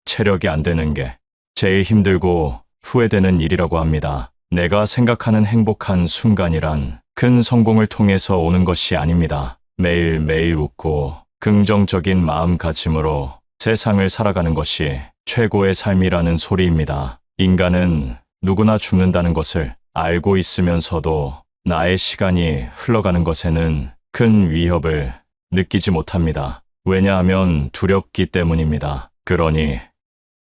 체력이 안 되는 게 제일 힘들고 후회되는 일이라고 합니다. 내가 생각하는 행복한 순간이란 큰 성공을 통해서 오는 것이 아닙니다. 매일매일 웃고 긍정적인 마음가짐으로 세상을 살아가는 것이 최고의 삶이라는 소리입니다. 인간은 누구나 죽는다는 것을 알고 있으면서도 나의 시간이 흘러가는 것에는 큰 위협을 느끼지 못합니다. 왜냐하면 두렵기 때문입니다. 그러니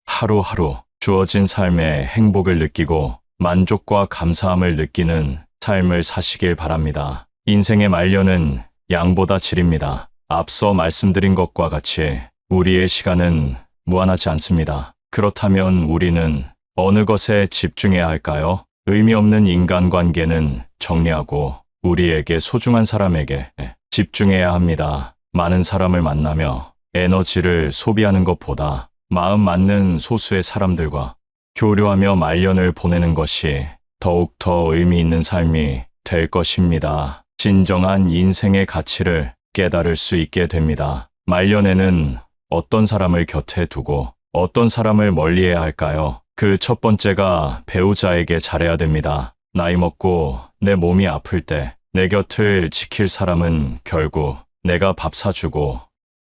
하루하루 주어진 삶의 행복을 느끼고 만족과 감사함을 느끼는 삶을 사시길 바랍니다. 인생의 말년은 양보다 질입니다. 앞서 말씀드린 것과 같이 우리의 시간은 무한하지 않습니다. 그렇다면 우리는 어느 것에 집중해야 할까요? 의미 없는 인간관계는 정리하고 우리에게 소중한 사람에게 집중해야 합니다. 많은 사람을 만나며 에너지를 소비하는 것보다 마음 맞는 소수의 사람들과 교류하며 말년을 보내는 것이 더욱더 의미 있는 삶이 될 것입니다. 진정한 인생의 가치를 깨달을 수 있게 됩니다. 말년에는 어떤 사람을 곁에 두고 어떤 사람을 멀리해야 할까요? 그 첫 번째가 배우자에게 잘해야 됩니다. 나이 먹고 내 몸이 아플 때 내 곁을 지킬 사람은 결국 내가 밥 사주고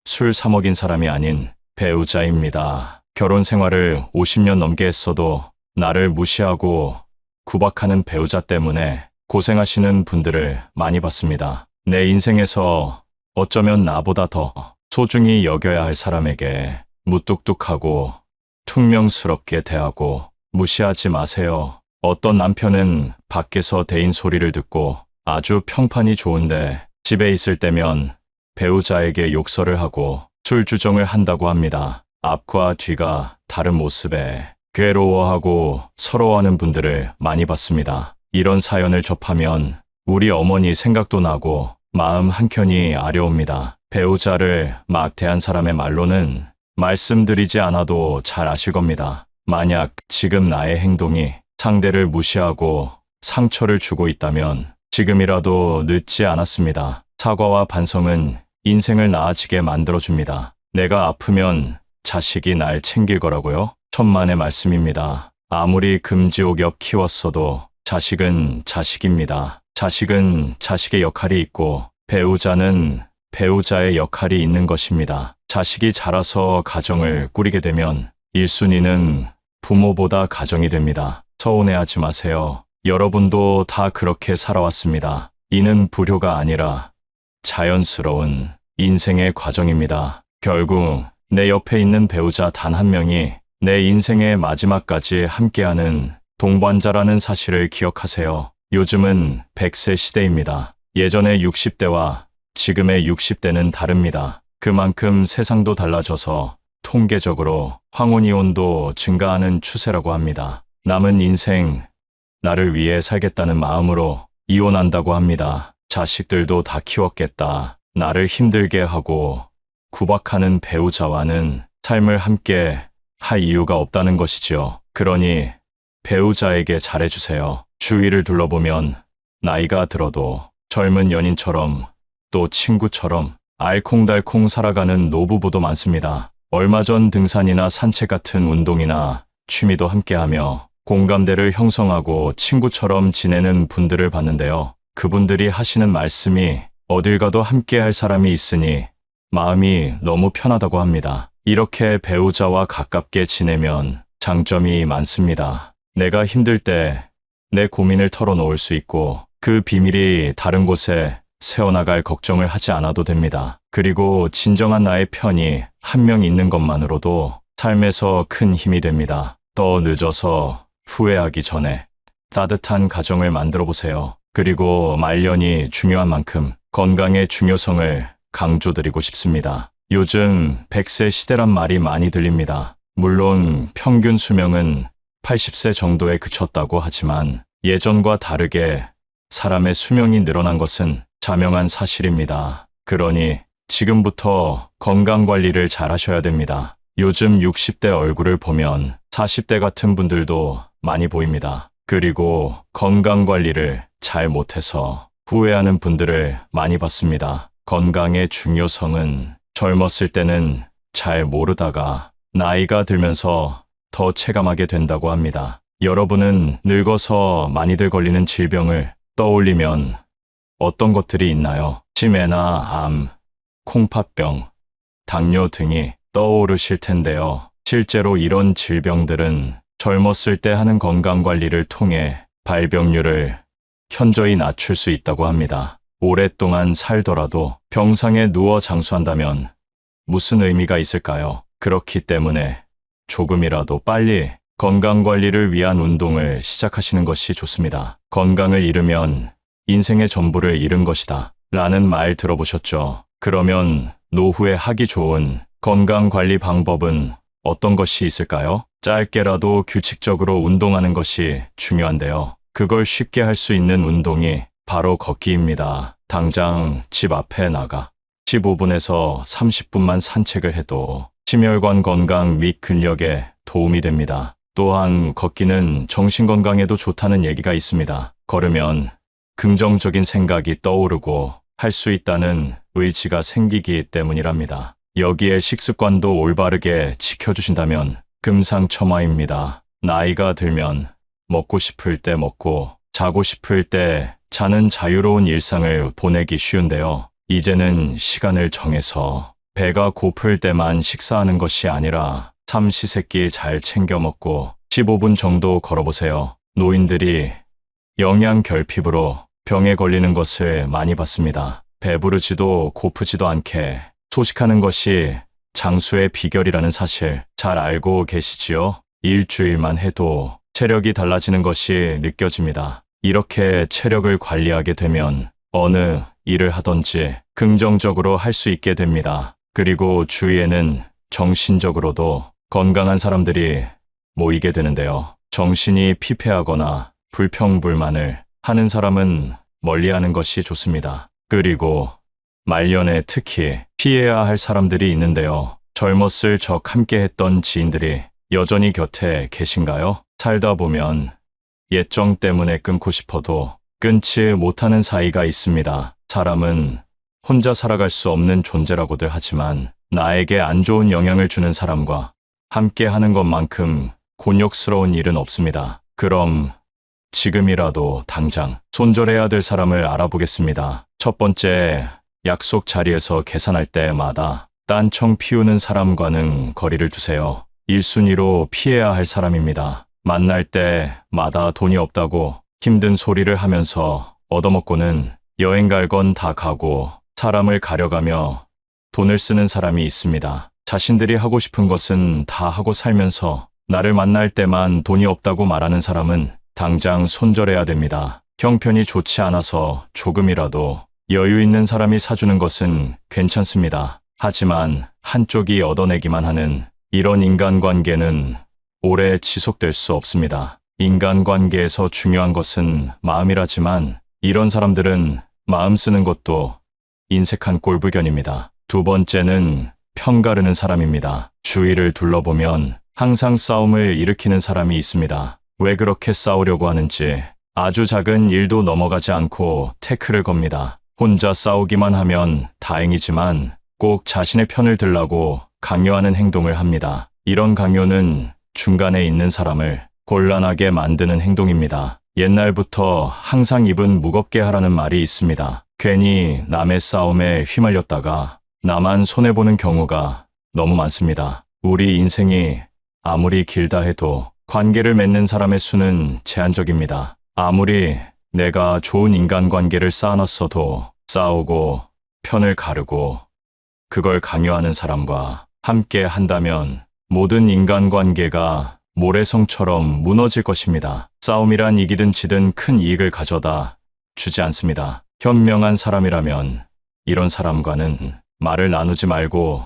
술 사 먹인 사람이 아닌 배우자입니다. 결혼 생활을 50년 넘게 했어도 나를 무시하고 구박하는 배우자 때문에 고생하시는 분들을 많이 봤습니다. 내 인생에서 어쩌면 나보다 더 소중히 여겨야 할 사람에게 무뚝뚝하고 퉁명스럽게 대하고 무시하지 마세요. 어떤 남편은 밖에서 대인 소리를 듣고 아주 평판이 좋은데 집에 있을 때면 배우자에게 욕설을 하고 술주정을 한다고 합니다. 앞과 뒤가 다른 모습에 괴로워하고 서러워하는 분들을 많이 봤습니다. 이런 사연을 접하면 우리 어머니 생각도 나고 마음 한켠이 아려옵니다. 배우자를 막 대한 사람의 말로는 말씀드리지 않아도 잘 아실 겁니다. 만약 지금 나의 행동이 상대를 무시하고 상처를 주고 있다면 지금이라도 늦지 않았습니다. 사과와 반성은 인생을 나아지게 만들어줍니다. 내가 아프면 자식이 날 챙길 거라고요? 천만의 말씀입니다. 아무리 금지옥엽 키웠어도 자식은 자식입니다. 자식은 자식의 역할이 있고 배우자는 배우자의 역할이 있는 것입니다. 자식이 자라서 가정을 꾸리게 되면 1순위는 부모보다 가정이 됩니다. 서운해하지 마세요. 여러분도 다 그렇게 살아왔습니다. 이는 불효가 아니라 자연스러운 인생의 과정입니다. 결국 내 옆에 있는 배우자 단 한 명이 내 인생의 마지막까지 함께하는 동반자라는 사실을 기억하세요. 요즘은 100세 시대입니다. 예전의 60대와 지금의 60대는 다릅니다. 그만큼 세상도 달라져서 통계적으로 황혼이혼도 증가하는 추세라고 합니다. 남은 인생 나를 위해 살겠다는 마음으로 이혼한다고 합니다. 자식들도 다 키웠겠다. 나를 힘들게 하고 구박하는 배우자와는 삶을 함께 할 이유가 없다는 것이지요. 그러니 배우자에게 잘해주세요. 주위를 둘러보면 나이가 들어도 젊은 연인처럼 또 친구처럼 알콩달콩 살아가는 노부부도 많습니다. 얼마 전 등산이나 산책 같은 운동이나 취미도 함께하며 공감대를 형성하고 친구처럼 지내는 분들을 봤는데요. 그분들이 하시는 말씀이 어딜 가도 함께할 사람이 있으니 마음이 너무 편하다고 합니다. 이렇게 배우자와 가깝게 지내면 장점이 많습니다. 내가 힘들 때 내 고민을 털어놓을 수 있고 그 비밀이 다른 곳에 새어나갈 걱정을 하지 않아도 됩니다. 그리고 진정한 나의 편이 한 명 있는 것만으로도 삶에서 큰 힘이 됩니다. 더 늦어서 후회하기 전에 따뜻한 가정을 만들어 보세요. 그리고 말년이 중요한 만큼 건강의 중요성을 강조드리고 싶습니다. 요즘 100세 시대란 말이 많이 들립니다. 물론 평균 수명은 80세 정도에 그쳤다고 하지만 예전과 다르게 사람의 수명이 늘어난 것은 자명한 사실입니다. 그러니 지금부터 건강관리를 잘 하셔야 됩니다. 요즘 60대 얼굴을 보면 40대 같은 분들도 많이 보입니다. 그리고 건강관리를 잘 못해서 후회하는 분들을 많이 봤습니다. 건강의 중요성은 젊었을 때는 잘 모르다가 나이가 들면서 더 체감하게 된다고 합니다. 여러분은 늙어서 많이들 걸리는 질병을 떠올리면 어떤 것들이 있나요? 치매나 암, 콩팥병, 당뇨 등이 떠오르실 텐데요. 실제로 이런 질병들은 젊었을 때 하는 건강관리를 통해 발병률을 현저히 낮출 수 있다고 합니다. 오랫동안 살더라도 병상에 누워 장수한다면 무슨 의미가 있을까요? 그렇기 때문에 조금이라도 빨리 건강관리를 위한 운동을 시작하시는 것이 좋습니다. 건강을 잃으면 인생의 전부를 잃은 것이다 라는 말 들어보셨죠? 그러면 노후에 하기 좋은 건강관리 방법은 어떤 것이 있을까요? 짧게라도 규칙적으로 운동하는 것이 중요한데요. 그걸 쉽게 할 수 있는 운동이 바로 걷기입니다. 당장 집 앞에 나가 15분에서 30분만 산책을 해도 심혈관 건강 및 근력에 도움이 됩니다. 또한 걷기는 정신건강에도 좋다는 얘기가 있습니다. 걸으면 긍정적인 생각이 떠오르고 할 수 있다는 의지가 생기기 때문이랍니다. 여기에 식습관도 올바르게 지켜주신다면 금상첨화입니다. 나이가 들면 먹고 싶을 때 먹고 자고 싶을 때 자는 자유로운 일상을 보내기 쉬운데요. 이제는 시간을 정해서 배가 고플 때만 식사하는 것이 아니라 삼시세끼 잘 챙겨 먹고 15분 정도 걸어보세요. 노인들이 영양 결핍으로 병에 걸리는 것을 많이 봤습니다. 배부르지도 고프지도 않게 소식하는 것이 장수의 비결이라는 사실 잘 알고 계시지요? 일주일만 해도 체력이 달라지는 것이 느껴집니다. 이렇게 체력을 관리하게 되면 어느 일을 하든지 긍정적으로 할 수 있게 됩니다. 그리고 주위에는 정신적으로도 건강한 사람들이 모이게 되는데요. 정신이 피폐하거나 불평불만을 하는 사람은 멀리하는 것이 좋습니다. 그리고 말년에 특히 피해야 할 사람들이 있는데요. 젊었을 적 함께 했던 지인들이 여전히 곁에 계신가요? 살다 보면 옛정 때문에 끊고 싶어도 끊지 못하는 사이가 있습니다. 사람은 혼자 살아갈 수 없는 존재라고들 하지만 나에게 안 좋은 영향을 주는 사람과 함께 하는 것만큼 곤욕스러운 일은 없습니다. 그럼 지금이라도 당장 손절해야 될 사람을 알아보겠습니다. 첫 번째, 약속 자리에서 계산할 때마다 딴청 피우는 사람과는 거리를 두세요. 1순위로 피해야 할 사람입니다. 만날 때마다 돈이 없다고 힘든 소리를 하면서 얻어먹고는 여행 갈 건 다 가고 사람을 가려가며 돈을 쓰는 사람이 있습니다. 자신들이 하고 싶은 것은 다 하고 살면서 나를 만날 때만 돈이 없다고 말하는 사람은 당장 손절해야 됩니다. 형편이 좋지 않아서 조금이라도 여유 있는 사람이 사주는 것은 괜찮습니다. 하지만 한쪽이 얻어내기만 하는 이런 인간관계는 오래 지속될 수 없습니다. 인간관계에서 중요한 것은 마음이라지만 이런 사람들은 마음 쓰는 것도 인색한 꼴불견입니다. 두 번째는 편가르는 사람입니다. 주위를 둘러보면 항상 싸움을 일으키는 사람이 있습니다. 왜 그렇게 싸우려고 하는지 아주 작은 일도 넘어가지 않고 태클을 겁니다. 혼자 싸우기만 하면 다행이지만 꼭 자신의 편을 들라고 강요하는 행동을 합니다. 이런 강요는 중간에 있는 사람을 곤란하게 만드는 행동입니다. 옛날부터 항상 입은 무겁게 하라는 말이 있습니다. 괜히 남의 싸움에 휘말렸다가 나만 손해보는 경우가 너무 많습니다. 우리 인생이 아무리 길다 해도 관계를 맺는 사람의 수는 제한적입니다. 아무리 내가 좋은 인간관계를 쌓아놨어도 싸우고 편을 가르고 그걸 강요하는 사람과 함께 한다면 모든 인간관계가 모래성처럼 무너질 것입니다. 싸움이란 이기든 지든 큰 이익을 가져다 주지 않습니다. 현명한 사람이라면 이런 사람과는 말을 나누지 말고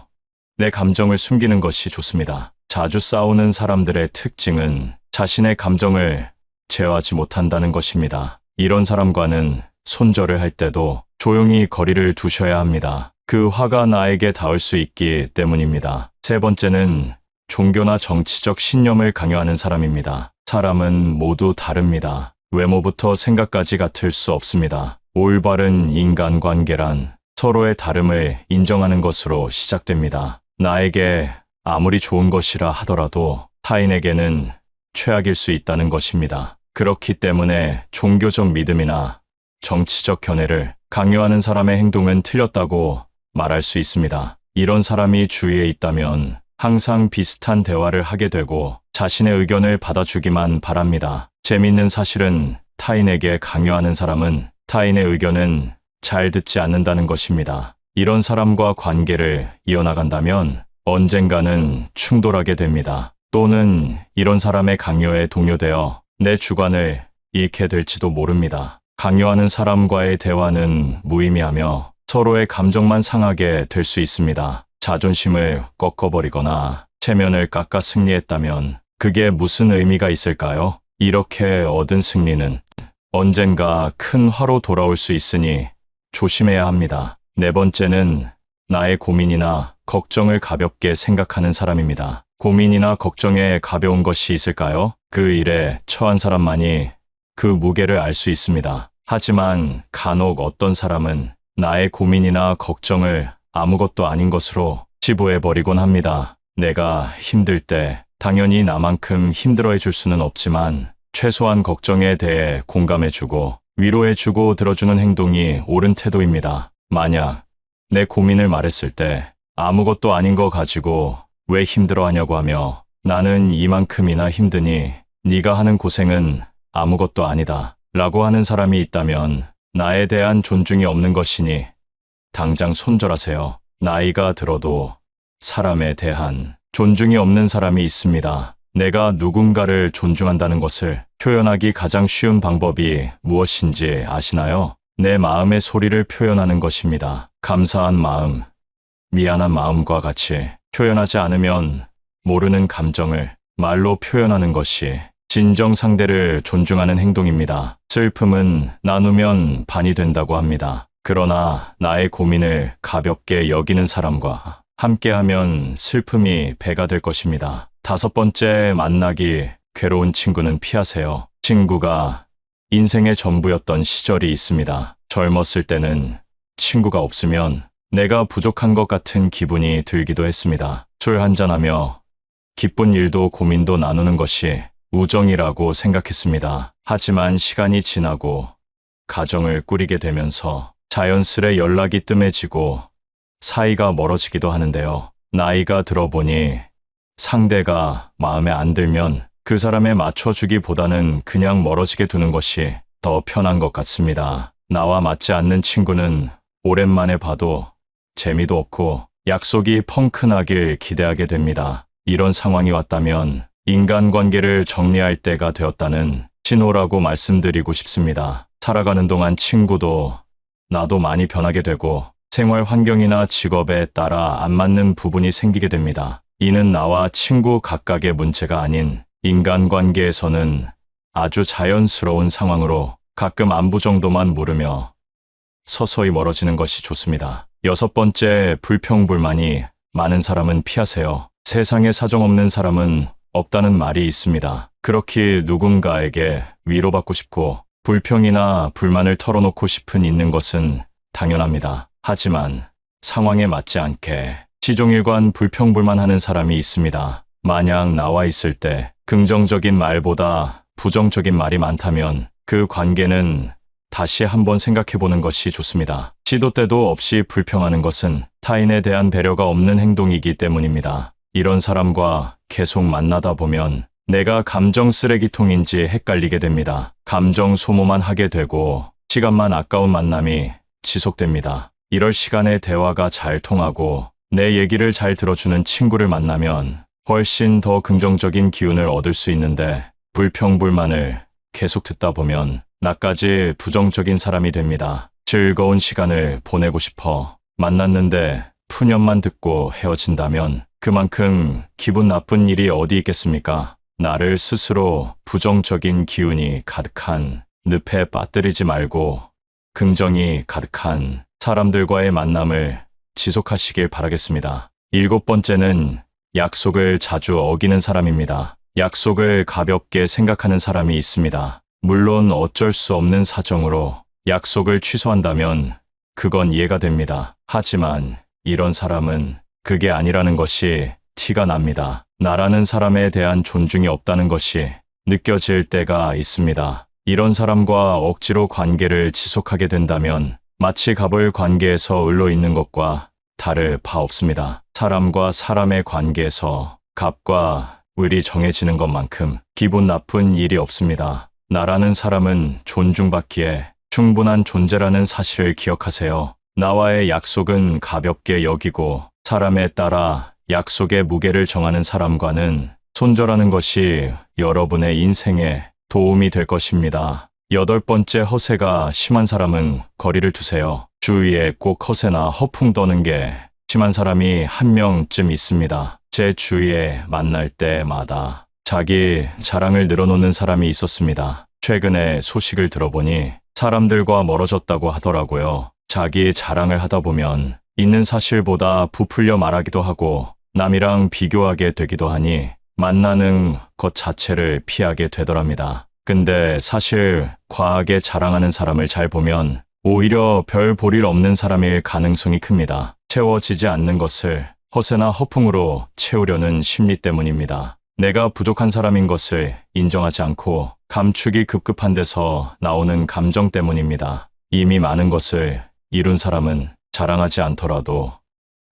내 감정을 숨기는 것이 좋습니다. 자주 싸우는 사람들의 특징은 자신의 감정을 제어하지 못한다는 것입니다. 이런 사람과는 손절을 할 때도 조용히 거리를 두셔야 합니다. 그 화가 나에게 닿을 수 있기 때문입니다. 세 번째는 종교나 정치적 신념을 강요하는 사람입니다. 사람은 모두 다릅니다. 외모부터 생각까지 같을 수 없습니다. 올바른 인간관계란 서로의 다름을 인정하는 것으로 시작됩니다. 나에게 아무리 좋은 것이라 하더라도 타인에게는 최악일 수 있다는 것입니다. 그렇기 때문에 종교적 믿음이나 정치적 견해를 강요하는 사람의 행동은 틀렸다고 말할 수 있습니다. 이런 사람이 주위에 있다면 항상 비슷한 대화를 하게 되고 자신의 의견을 받아주기만 바랍니다. 재밌는 사실은 타인에게 강요하는 사람은 타인의 의견은 잘 듣지 않는다는 것입니다. 이런 사람과 관계를 이어나간다면 언젠가는 충돌하게 됩니다. 또는 이런 사람의 강요에 동요되어 내 주관을 잃게 될지도 모릅니다. 강요하는 사람과의 대화는 무의미하며 서로의 감정만 상하게 될 수 있습니다. 자존심을 꺾어버리거나 체면을 깎아 승리했다면 그게 무슨 의미가 있을까요? 이렇게 얻은 승리는 언젠가 큰 화로 돌아올 수 있으니 조심해야 합니다. 네 번째는 나의 고민이나 걱정을 가볍게 생각하는 사람입니다. 고민이나 걱정에 가벼운 것이 있을까요? 그 일에 처한 사람만이 그 무게를 알 수 있습니다. 하지만 간혹 어떤 사람은 나의 고민이나 걱정을 아무것도 아닌 것으로 치부해버리곤 합니다. 내가 힘들 때 당연히 나만큼 힘들어해 줄 수는 없지만 최소한 걱정에 대해 공감해주고 위로해주고 들어주는 행동이 옳은 태도입니다. 만약 내 고민을 말했을 때 아무것도 아닌 거 가지고 왜 힘들어하냐고 하며 나는 이만큼이나 힘드니 네가 하는 고생은 아무것도 아니다 라고 하는 사람이 있다면 나에 대한 존중이 없는 것이니 당장 손절하세요. 나이가 들어도 사람에 대한 존중이 없는 사람이 있습니다. 내가 누군가를 존중한다는 것을 표현하기 가장 쉬운 방법이 무엇인지 아시나요? 내 마음의 소리를 표현하는 것입니다. 감사한 마음, 미안한 마음과 같이 표현하지 않으면 모르는 감정을 말로 표현하는 것이 진정 상대를 존중하는 행동입니다. 슬픔은 나누면 반이 된다고 합니다. 그러나 나의 고민을 가볍게 여기는 사람과 함께하면 슬픔이 배가 될 것입니다. 5번째, 만나기 괴로운 친구는 피하세요. 친구가 인생의 전부였던 시절이 있습니다. 젊었을 때는 친구가 없으면 내가 부족한 것 같은 기분이 들기도 했습니다. 술 한잔하며 기쁜 일도 고민도 나누는 것이 우정이라고 생각했습니다. 하지만 시간이 지나고 가정을 꾸리게 되면서 자연스레 연락이 뜸해지고 사이가 멀어지기도 하는데요. 나이가 들어보니 상대가 마음에 안 들면 그 사람에 맞춰주기보다는 그냥 멀어지게 두는 것이 더 편한 것 같습니다. 나와 맞지 않는 친구는 오랜만에 봐도 재미도 없고 약속이 펑크나길 기대하게 됩니다. 이런 상황이 왔다면 인간관계를 정리할 때가 되었다는 신호라고 말씀드리고 싶습니다. 살아가는 동안 친구도 나도 많이 변하게 되고 생활 환경이나 직업에 따라 안 맞는 부분이 생기게 됩니다. 이는 나와 친구 각각의 문제가 아닌 인간관계에서는 아주 자연스러운 상황으로 가끔 안부 정도만 물으며 서서히 멀어지는 것이 좋습니다. 6번째, 불평불만이 많은 사람은 피하세요. 세상에 사정없는 사람은 없다는 말이 있습니다. 그렇게 누군가에게 위로받고 싶고 불평이나 불만을 털어놓고 싶은 있는 것은 당연합니다. 하지만 상황에 맞지 않게 시종일관 불평불만하는 사람이 있습니다. 만약 나와 있을 때 긍정적인 말보다 부정적인 말이 많다면 그 관계는 다시 한번 생각해보는 것이 좋습니다. 시도 때도 없이 불평하는 것은 타인에 대한 배려가 없는 행동이기 때문입니다. 이런 사람과 계속 만나다 보면 내가 감정 쓰레기통인지 헷갈리게 됩니다. 감정 소모만 하게 되고 시간만 아까운 만남이 지속됩니다. 이럴 시간에 대화가 잘 통하고 내 얘기를 잘 들어주는 친구를 만나면 훨씬 더 긍정적인 기운을 얻을 수 있는데 불평불만을 계속 듣다 보면 나까지 부정적인 사람이 됩니다. 즐거운 시간을 보내고 싶어 만났는데 푸념만 듣고 헤어진다면 그만큼 기분 나쁜 일이 어디 있겠습니까? 나를 스스로 부정적인 기운이 가득한 늪에 빠뜨리지 말고 긍정이 가득한 사람들과의 만남을 지속하시길 바라겠습니다. 7번째는 약속을 자주 어기는 사람입니다. 약속을 가볍게 생각하는 사람이 있습니다. 물론 어쩔 수 없는 사정으로 약속을 취소한다면 그건 이해가 됩니다. 하지만 이런 사람은 그게 아니라는 것이 티가 납니다. 나라는 사람에 대한 존중이 없다는 것이 느껴질 때가 있습니다. 이런 사람과 억지로 관계를 지속하게 된다면 마치 갑을 관계에서 을로 있는 것과 다를 바 없습니다. 사람과 사람의 관계에서 갑과 을이 정해지는 것만큼 기분 나쁜 일이 없습니다. 나라는 사람은 존중받기에 충분한 존재라는 사실을 기억하세요. 나와의 약속은 가볍게 여기고 사람에 따라 약속의 무게를 정하는 사람과는 손절하는 것이 여러분의 인생에 도움이 될 것입니다. 8번째, 허세가 심한 사람은 거리를 두세요. 주위에 꼭 허세나 허풍 떠는 게 심한 사람이 한 명쯤 있습니다. 제 주위에 만날 때마다 자기 자랑을 늘어놓는 사람이 있었습니다. 최근에 소식을 들어보니 사람들과 멀어졌다고 하더라고요. 자기 자랑을 하다 보면 있는 사실보다 부풀려 말하기도 하고 남이랑 비교하게 되기도 하니 만나는 것 자체를 피하게 되더랍니다. 근데 사실 과하게 자랑하는 사람을 잘 보면 오히려 별 볼 일 없는 사람일 가능성이 큽니다. 채워지지 않는 것을 허세나 허풍으로 채우려는 심리 때문입니다. 내가 부족한 사람인 것을 인정하지 않고 감추기 급급한 데서 나오는 감정 때문입니다. 이미 많은 것을 이룬 사람은 자랑하지 않더라도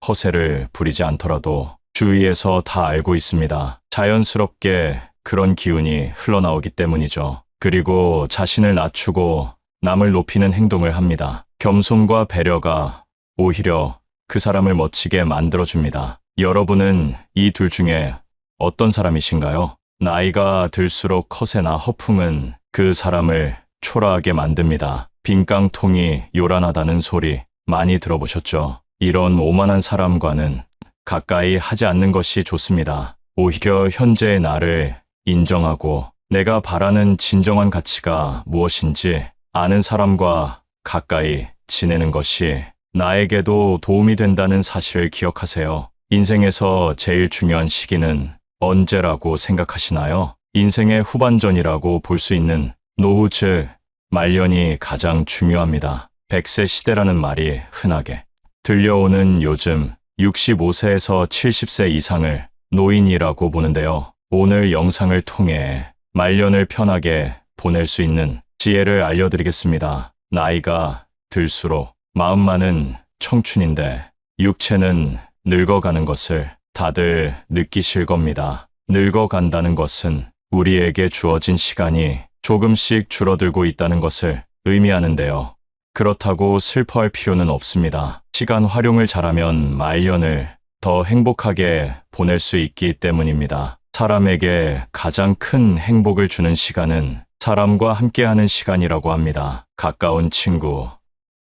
허세를 부리지 않더라도 주위에서 다 알고 있습니다. 자연스럽게 그런 기운이 흘러나오기 때문이죠. 그리고 자신을 낮추고 남을 높이는 행동을 합니다. 겸손과 배려가 오히려 그 사람을 멋지게 만들어줍니다. 여러분은 이 둘 중에 어떤 사람이신가요? 나이가 들수록 허세나 허풍은 그 사람을 초라하게 만듭니다. 빈깡통이 요란하다는 소리 많이 들어보셨죠? 이런 오만한 사람과는 가까이 하지 않는 것이 좋습니다. 오히려 현재의 나를 인정하고 내가 바라는 진정한 가치가 무엇인지 아는 사람과 가까이 지내는 것이 나에게도 도움이 된다는 사실을 기억하세요. 인생에서 제일 중요한 시기는 언제라고 생각하시나요? 인생의 후반전이라고 볼 수 있는 노후 즉 말년이 가장 중요합니다. 100세 시대라는 말이 흔하게 들려오는 요즘 65세에서 70세 이상을 노인이라고 보는데요. 오늘 영상을 통해 말년을 편하게 보낼 수 있는 지혜를 알려드리겠습니다. 나이가 들수록 마음만은 청춘인데 육체는 늙어가는 것을 다들 느끼실 겁니다. 늙어간다는 것은 우리에게 주어진 시간이 조금씩 줄어들고 있다는 것을 의미하는데요. 그렇다고 슬퍼할 필요는 없습니다. 시간 활용을 잘하면 말년을 더 행복하게 보낼 수 있기 때문입니다. 사람에게 가장 큰 행복을 주는 시간은 사람과 함께하는 시간이라고 합니다. 가까운 친구,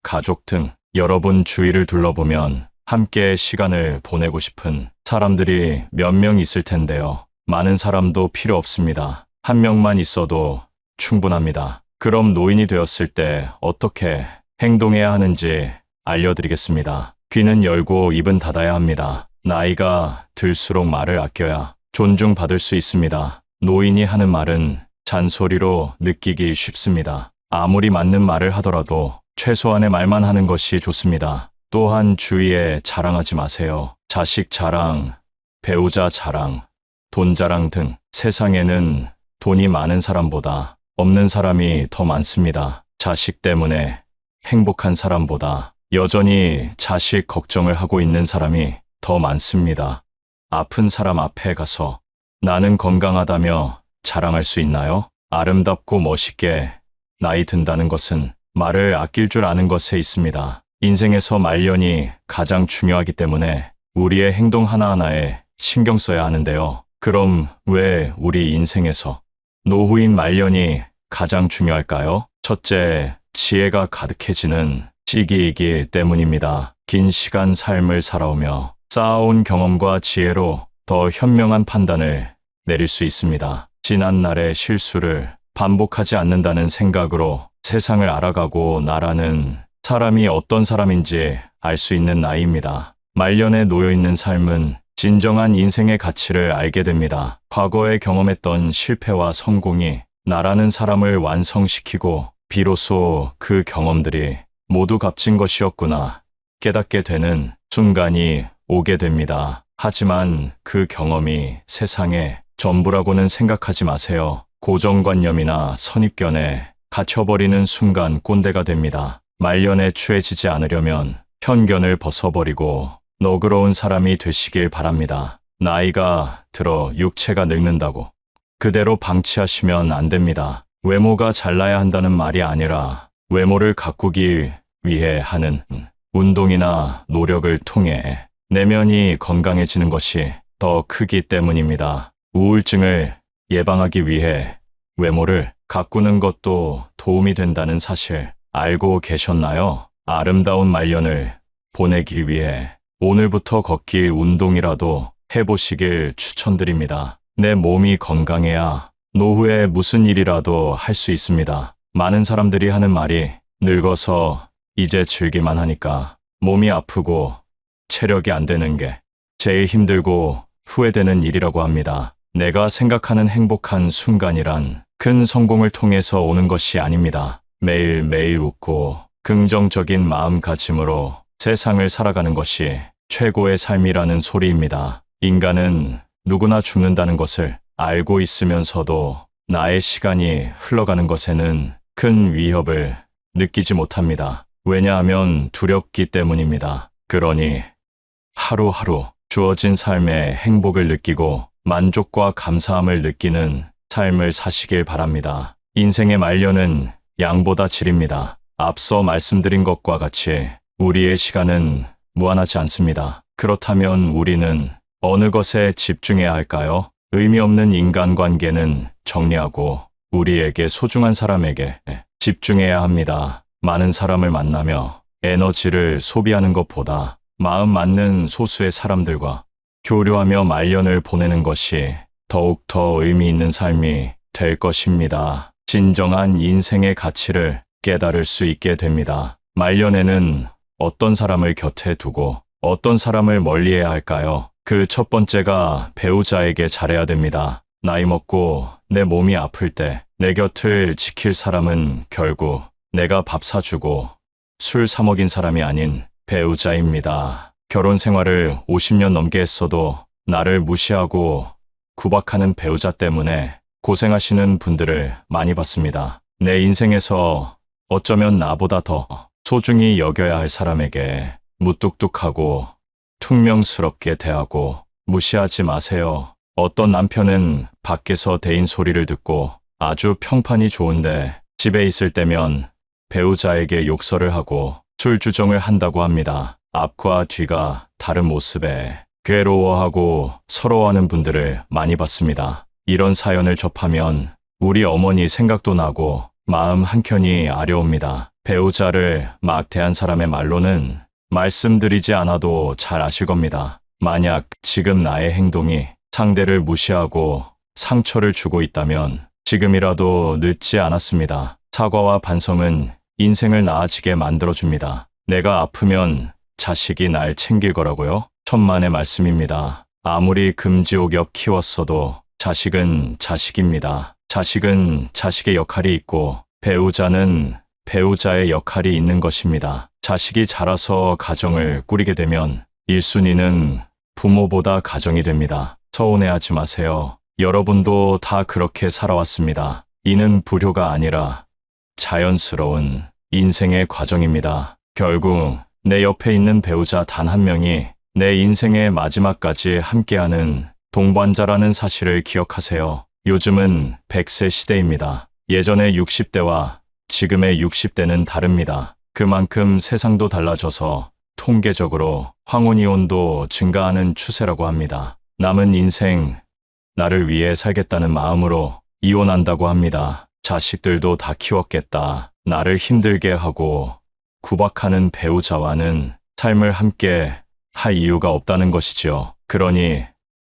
가족 등 여러분 주위를 둘러보면 함께 시간을 보내고 싶은 사람들이 몇 명 있을 텐데요. 많은 사람도 필요 없습니다. 한 명만 있어도 충분합니다. 그럼 노인이 되었을 때 어떻게 행동해야 하는지 알려드리겠습니다. 귀는 열고 입은 닫아야 합니다. 나이가 들수록 말을 아껴야 존중받을 수 있습니다. 노인이 하는 말은 잔소리로 느끼기 쉽습니다. 아무리 맞는 말을 하더라도 최소한의 말만 하는 것이 좋습니다. 또한 주위에 자랑하지 마세요. 자식 자랑, 배우자 자랑, 돈 자랑 등 세상에는 돈이 많은 사람보다 없는 사람이 더 많습니다. 자식 때문에 행복한 사람보다 여전히 자식 걱정을 하고 있는 사람이 더 많습니다. 아픈 사람 앞에 가서 나는 건강하다며 자랑할 수 있나요? 아름답고 멋있게 나이 든다는 것은 말을 아낄 줄 아는 것에 있습니다. 인생에서 말년이 가장 중요하기 때문에 우리의 행동 하나하나에 신경 써야 하는데요. 그럼 왜 우리 인생에서 노후인 말년이 가장 중요할까요? 첫째, 지혜가 가득해지는 시기이기 때문입니다. 긴 시간 삶을 살아오며 쌓아온 경험과 지혜로 더 현명한 판단을 내릴 수 있습니다. 지난날의 실수를 반복하지 않는다는 생각으로 세상을 알아가고 나라는 사람이 어떤 사람인지 알 수 있는 나이입니다. 말년에 놓여있는 삶은 진정한 인생의 가치를 알게 됩니다. 과거에 경험했던 실패와 성공이 나라는 사람을 완성시키고 비로소 그 경험들이 모두 값진 것이었구나 깨닫게 되는 순간이 오게 됩니다. 하지만 그 경험이 세상의 전부라고는 생각하지 마세요. 고정관념이나 선입견에 갇혀버리는 순간 꼰대가 됩니다. 말년에 추해지지 않으려면 편견을 벗어버리고 너그러운 사람이 되시길 바랍니다. 나이가 들어 육체가 늙는다고 그대로 방치하시면 안 됩니다. 외모가 잘나야 한다는 말이 아니라 외모를 가꾸기 위해 하는 운동이나 노력을 통해 내면이 건강해지는 것이 더 크기 때문입니다. 우울증을 예방하기 위해 외모를 가꾸는 것도 도움이 된다는 사실 알고 계셨나요? 아름다운 말년을 보내기 위해 오늘부터 걷기 운동이라도 해보시길 추천드립니다. 내 몸이 건강해야 노후에 무슨 일이라도 할 수 있습니다. 많은 사람들이 하는 말이 늙어서 이제 즐기만 하니까 몸이 아프고 체력이 안 되는 게 제일 힘들고 후회되는 일이라고 합니다. 내가 생각하는 행복한 순간이란 큰 성공을 통해서 오는 것이 아닙니다. 매일매일 웃고 긍정적인 마음가짐으로 세상을 살아가는 것이 최고의 삶이라는 소리입니다. 인간은 누구나 죽는다는 것을 알고 있으면서도 나의 시간이 흘러가는 것에는 큰 위협을 느끼지 못합니다. 왜냐하면 두렵기 때문입니다. 그러니 하루하루 주어진 삶의 행복을 느끼고 만족과 감사함을 느끼는 삶을 사시길 바랍니다. 인생의 말년은 양보다 질입니다. 앞서 말씀드린 것과 같이 우리의 시간은 무한하지 않습니다. 그렇다면 우리는 어느 것에 집중해야 할까요? 의미 없는 인간관계는 정리하고 우리에게 소중한 사람에게 집중해야 합니다. 많은 사람을 만나며 에너지를 소비하는 것보다 마음 맞는 소수의 사람들과 교류하며 말년을 보내는 것이 더욱더 의미 있는 삶이 될 것입니다. 진정한 인생의 가치를 깨달을 수 있게 됩니다. 말년에는 어떤 사람을 곁에 두고 어떤 사람을 멀리해야 할까요? 그 첫 번째가 배우자에게 잘해야 됩니다. 나이 먹고 내 몸이 아플 때 내 곁을 지킬 사람은 결국 내가 밥 사주고 술 사 먹인 사람이 아닌 배우자입니다. 결혼 생활을 50년 넘게 했어도 나를 무시하고 구박하는 배우자 때문에 고생하시는 분들을 많이 봤습니다. 내 인생에서 어쩌면 나보다 더 소중히 여겨야 할 사람에게 무뚝뚝하고 퉁명스럽게 대하고 무시하지 마세요. 어떤 남편은 밖에서 대인 소리를 듣고 아주 평판이 좋은데 집에 있을 때면 배우자에게 욕설을 하고 술주정을 한다고 합니다. 앞과 뒤가 다른 모습에 괴로워하고 서러워하는 분들을 많이 봤습니다. 이런 사연을 접하면 우리 어머니 생각도 나고 마음 한켠이 아려옵니다. 배우자를 막 대한 사람의 말로는 말씀드리지 않아도 잘 아실 겁니다. 만약 지금 나의 행동이 상대를 무시하고 상처를 주고 있다면 지금이라도 늦지 않았습니다. 사과와 반성은 인생을 나아지게 만들어줍니다. 내가 아프면 자식이 날 챙길 거라고요? 천만의 말씀입니다. 아무리 금지옥엽 키웠어도 자식은 자식입니다. 자식은 자식의 역할이 있고 배우자는 배우자의 역할이 있는 것입니다. 자식이 자라서 가정을 꾸리게 되면 1순위는 부모보다 가정이 됩니다. 서운해하지 마세요. 여러분도 다 그렇게 살아왔습니다. 이는 불효가 아니라 자연스러운 인생의 과정입니다. 결국 내 옆에 있는 배우자 단 한 명이 내 인생의 마지막까지 함께하는 동반자라는 사실을 기억하세요. 요즘은 100세 시대입니다. 예전의 60대와 지금의 60대는 다릅니다. 그만큼 세상도 달라져서 통계적으로 황혼이혼도 증가하는 추세라고 합니다. 남은 인생 나를 위해 살겠다는 마음으로 이혼한다고 합니다. 자식들도 다 키웠겠다. 나를 힘들게 하고 구박하는 배우자와는 삶을 함께 할 이유가 없다는 것이지요. 그러니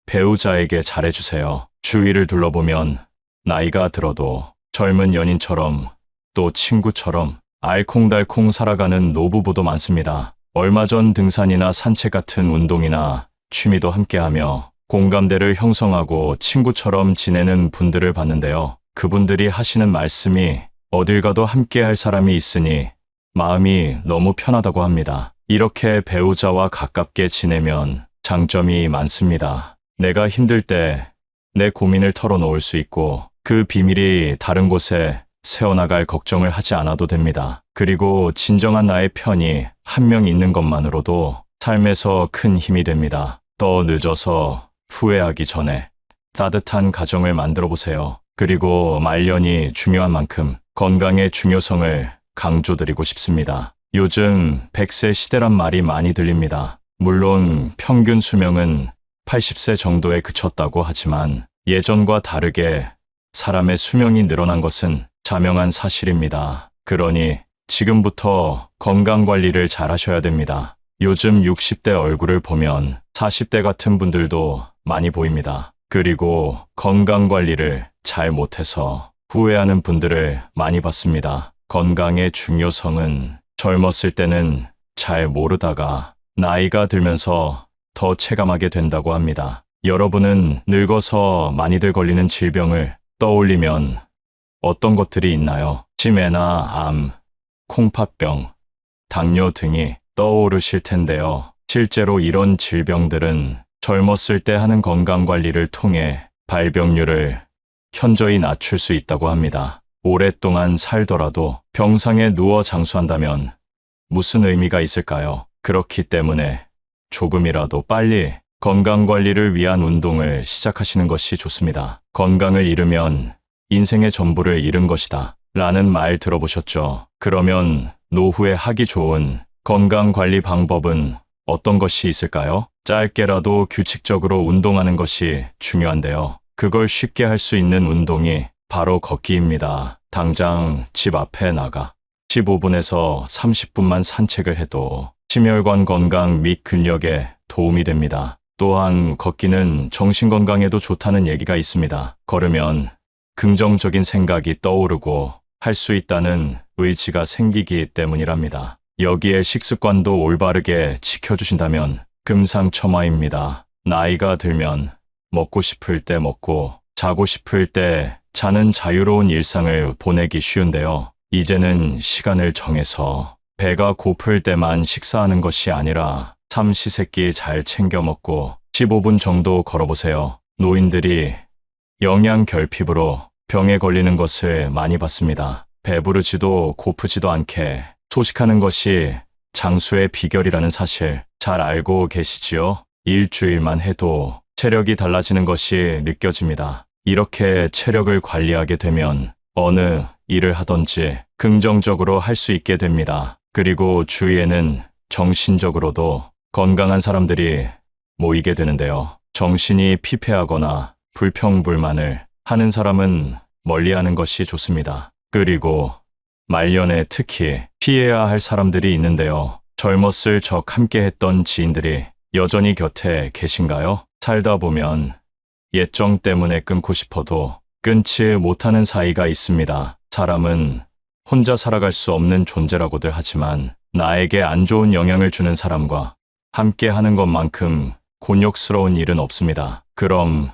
배우자에게 잘해주세요. 주위를 둘러보면 나이가 들어도 젊은 연인처럼 또 친구처럼 알콩달콩 살아가는 노부부도 많습니다. 얼마 전 등산이나 산책 같은 운동이나 취미도 함께하며 공감대를 형성하고 친구처럼 지내는 분들을 봤는데요. 그분들이 하시는 말씀이 어딜 가도 함께할 사람이 있으니 마음이 너무 편하다고 합니다. 이렇게 배우자와 가깝게 지내면 장점이 많습니다. 내가 힘들 때 내 고민을 털어놓을 수 있고 그 비밀이 다른 곳에 새어나갈 걱정을 하지 않아도 됩니다. 그리고 진정한 나의 편이 한 명 있는 것만으로도 삶에서 큰 힘이 됩니다. 더 늦어서 후회하기 전에 따뜻한 가정을 만들어 보세요. 그리고 말년이 중요한 만큼 건강의 중요성을 강조드리고 싶습니다. 요즘 100세 시대란 말이 많이 들립니다. 물론 평균 수명은 80세 정도에 그쳤다고 하지만 예전과 다르게 사람의 수명이 늘어난 것은 자명한 사실입니다. 그러니 지금부터 건강관리를 잘 하셔야 됩니다. 요즘 60대 얼굴을 보면 40대 같은 분들도 많이 보입니다. 그리고 건강관리를 잘 못해서 후회하는 분들을 많이 봤습니다. 건강의 중요성은 젊었을 때는 잘 모르다가 나이가 들면서 더 체감하게 된다고 합니다. 여러분은 늙어서 많이들 걸리는 질병을 떠올리면 어떤 것들이 있나요? 치매나 암, 콩팥병, 당뇨 등이 떠오르실 텐데요. 실제로 이런 질병들은 젊었을 때 하는 건강관리를 통해 발병률을 현저히 낮출 수 있다고 합니다. 오랫동안 살더라도 병상에 누워 장수한다면 무슨 의미가 있을까요? 그렇기 때문에 조금이라도 빨리 건강관리를 위한 운동을 시작하시는 것이 좋습니다. 건강을 잃으면 인생의 전부를 잃은 것이다 라는 말 들어보셨죠? 그러면 노후에 하기 좋은 건강관리 방법은 어떤 것이 있을까요? 짧게라도 규칙적으로 운동하는 것이 중요한데요. 그걸 쉽게 할 수 있는 운동이 바로 걷기입니다. 당장 집 앞에 나가 15분에서 30분만 산책을 해도 심혈관 건강 및 근력에 도움이 됩니다. 또한 걷기는 정신 건강에도 좋다는 얘기가 있습니다. 걸으면 긍정적인 생각이 떠오르고 할 수 있다는 의지가 생기기 때문이랍니다. 여기에 식습관도 올바르게 지켜주신다면 금상첨화입니다. 나이가 들면 먹고 싶을 때 먹고 자고 싶을 때 자는 자유로운 일상을 보내기 쉬운데요. 이제는 시간을 정해서 배가 고플 때만 식사하는 것이 아니라 삼시세끼 잘 챙겨 먹고 15분 정도 걸어보세요. 노인들이 영양 결핍으로 병에 걸리는 것을 많이 봤습니다. 배부르지도 고프지도 않게 소식하는 것이 장수의 비결이라는 사실 잘 알고 계시지요? 일주일만 해도 체력이 달라지는 것이 느껴집니다. 이렇게 체력을 관리하게 되면 어느 일을 하든지 긍정적으로 할 수 있게 됩니다. 그리고 주위에는 정신적으로도 건강한 사람들이 모이게 되는데요. 정신이 피폐하거나 불평불만을 하는 사람은 멀리하는 것이 좋습니다. 그리고 말년에 특히 피해야 할 사람들이 있는데요. 젊었을 적 함께 했던 지인들이 여전히 곁에 계신가요? 살다 보면 예정 때문에 끊고 싶어도 끊지 못하는 사이가 있습니다. 사람은 혼자 살아갈 수 없는 존재라고들 하지만 나에게 안 좋은 영향을 주는 사람과 함께 하는 것만큼 곤욕스러운 일은 없습니다. 그럼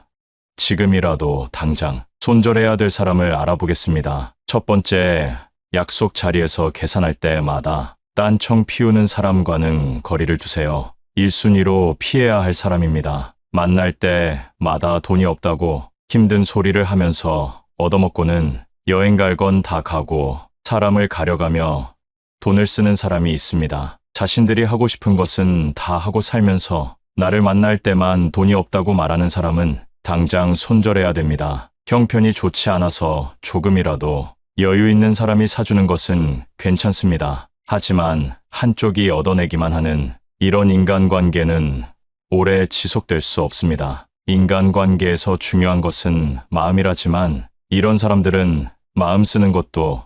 지금이라도 당장 손절해야 될 사람을 알아보겠습니다. 첫 번째, 약속 자리에서 계산할 때마다 딴청 피우는 사람과는 거리를 두세요. 1순위로 피해야 할 사람입니다. 만날 때마다 돈이 없다고 힘든 소리를 하면서 얻어먹고는 여행 갈 건 다 가고 사람을 가려가며 돈을 쓰는 사람이 있습니다. 자신들이 하고 싶은 것은 다 하고 살면서 나를 만날 때만 돈이 없다고 말하는 사람은 당장 손절해야 됩니다. 형편이 좋지 않아서 조금이라도 여유 있는 사람이 사주는 것은 괜찮습니다. 하지만 한쪽이 얻어내기만 하는 이런 인간관계는 오래 지속될 수 없습니다. 인간관계에서 중요한 것은 마음이라지만 이런 사람들은 마음 쓰는 것도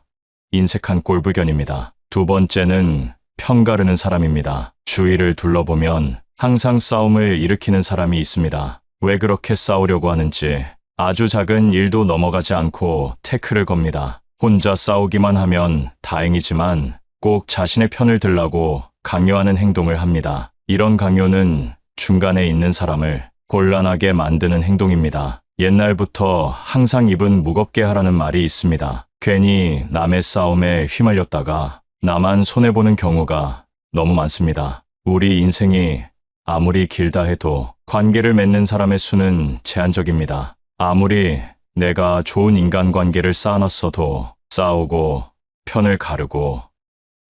인색한 꼴불견입니다. 두 번째는 편가르는 사람입니다. 주위를 둘러보면 항상 싸움을 일으키는 사람이 있습니다. 왜 그렇게 싸우려고 하는지 아주 작은 일도 넘어가지 않고 태클을 겁니다. 혼자 싸우기만 하면 다행이지만 꼭 자신의 편을 들라고 강요하는 행동을 합니다. 이런 강요는 중간에 있는 사람을 곤란하게 만드는 행동입니다. 옛날부터 항상 입은 무겁게 하라는 말이 있습니다. 괜히 남의 싸움에 휘말렸다가 나만 손해보는 경우가 너무 많습니다. 우리 인생이 아무리 길다 해도 관계를 맺는 사람의 수는 제한적입니다. 아무리 내가 좋은 인간관계를 쌓아놨어도 싸우고 편을 가르고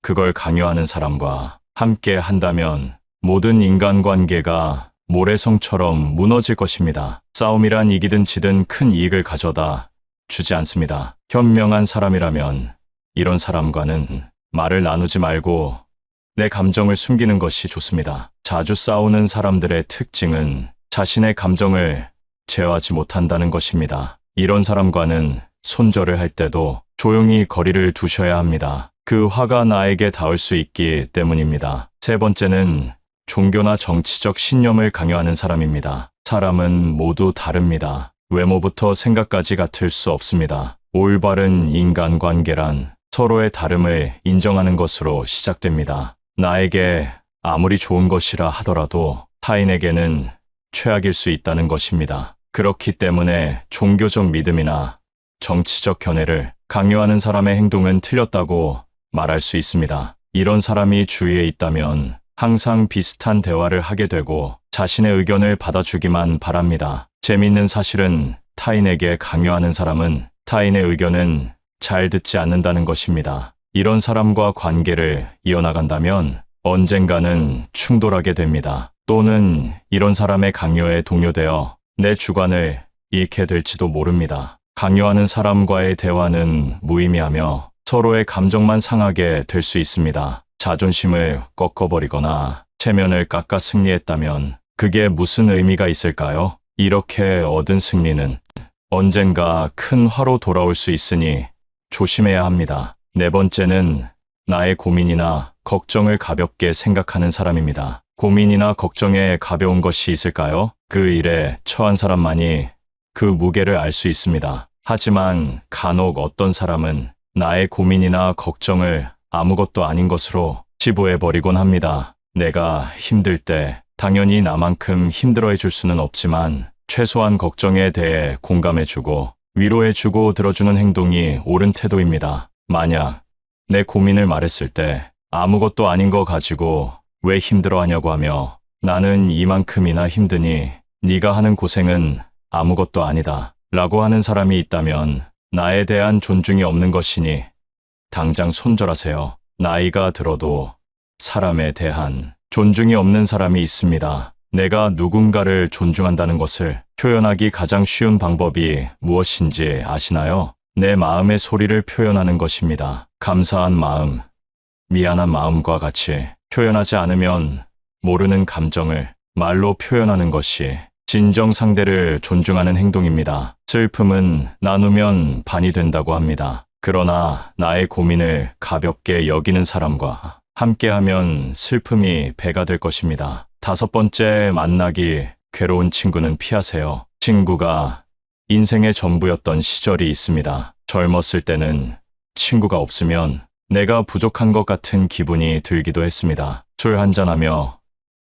그걸 강요하는 사람과 함께 한다면 모든 인간관계가 모래성처럼 무너질 것입니다. 싸움이란 이기든 지든 큰 이익을 가져다 주지 않습니다. 현명한 사람이라면 이런 사람과는 말을 나누지 말고 내 감정을 숨기는 것이 좋습니다. 자주 싸우는 사람들의 특징은 자신의 감정을 제어하지 못한다는 것입니다. 이런 사람과는 손절을 할 때도 조용히 거리를 두셔야 합니다. 그 화가 나에게 닿을 수 있기 때문입니다. 세 번째는 종교나 정치적 신념을 강요하는 사람입니다. 사람은 모두 다릅니다. 외모부터 생각까지 같을 수 없습니다. 올바른 인간관계란 서로의 다름을 인정하는 것으로 시작됩니다. 나에게 아무리 좋은 것이라 하더라도 타인에게는 최악일 수 있다는 것입니다. 그렇기 때문에 종교적 믿음이나 정치적 견해를 강요하는 사람의 행동은 틀렸다고 말할 수 있습니다. 이런 사람이 주위에 있다면 항상 비슷한 대화를 하게 되고 자신의 의견을 받아주기만 바랍니다. 재미있는 사실은 타인에게 강요하는 사람은 타인의 의견은 잘 듣지 않는다는 것입니다. 이런 사람과 관계를 이어나간다면 언젠가는 충돌하게 됩니다. 또는 이런 사람의 강요에 동요되어 내 주관을 잃게 될지도 모릅니다. 강요하는 사람과의 대화는 무의미하며 서로의 감정만 상하게 될 수 있습니다. 자존심을 꺾어버리거나 체면을 깎아 승리했다면 그게 무슨 의미가 있을까요? 이렇게 얻은 승리는 언젠가 큰 화로 돌아올 수 있으니 조심해야 합니다. 네 번째는 나의 고민이나 걱정을 가볍게 생각하는 사람입니다. 고민이나 걱정에 가벼운 것이 있을까요? 그 일에 처한 사람만이 그 무게를 알 수 있습니다. 하지만 간혹 어떤 사람은 나의 고민이나 걱정을 아무것도 아닌 것으로 치부해버리곤 합니다. 내가 힘들 때 당연히 나만큼 힘들어해 줄 수는 없지만 최소한 걱정에 대해 공감해주고 위로해주고 들어주는 행동이 옳은 태도입니다. 만약 내 고민을 말했을 때 아무것도 아닌 거 가지고 왜 힘들어하냐고 하며 나는 이만큼이나 힘드니 네가 하는 고생은 아무것도 아니다 라고 하는 사람이 있다면 나에 대한 존중이 없는 것이니 당장 손절하세요. 나이가 들어도 사람에 대한 존중이 없는 사람이 있습니다. 내가 누군가를 존중한다는 것을 표현하기 가장 쉬운 방법이 무엇인지 아시나요? 내 마음의 소리를 표현하는 것입니다. 감사한 마음, 미안한 마음과 같이 표현하지 않으면 모르는 감정을 말로 표현하는 것이 진정 상대를 존중하는 행동입니다. 슬픔은 나누면 반이 된다고 합니다. 그러나 나의 고민을 가볍게 여기는 사람과 함께하면 슬픔이 배가 될 것입니다. 다섯 번째, 만나기 괴로운 친구는 피하세요. 친구가 인생의 전부였던 시절이 있습니다. 젊었을 때는 친구가 없으면 내가 부족한 것 같은 기분이 들기도 했습니다. 술 한잔하며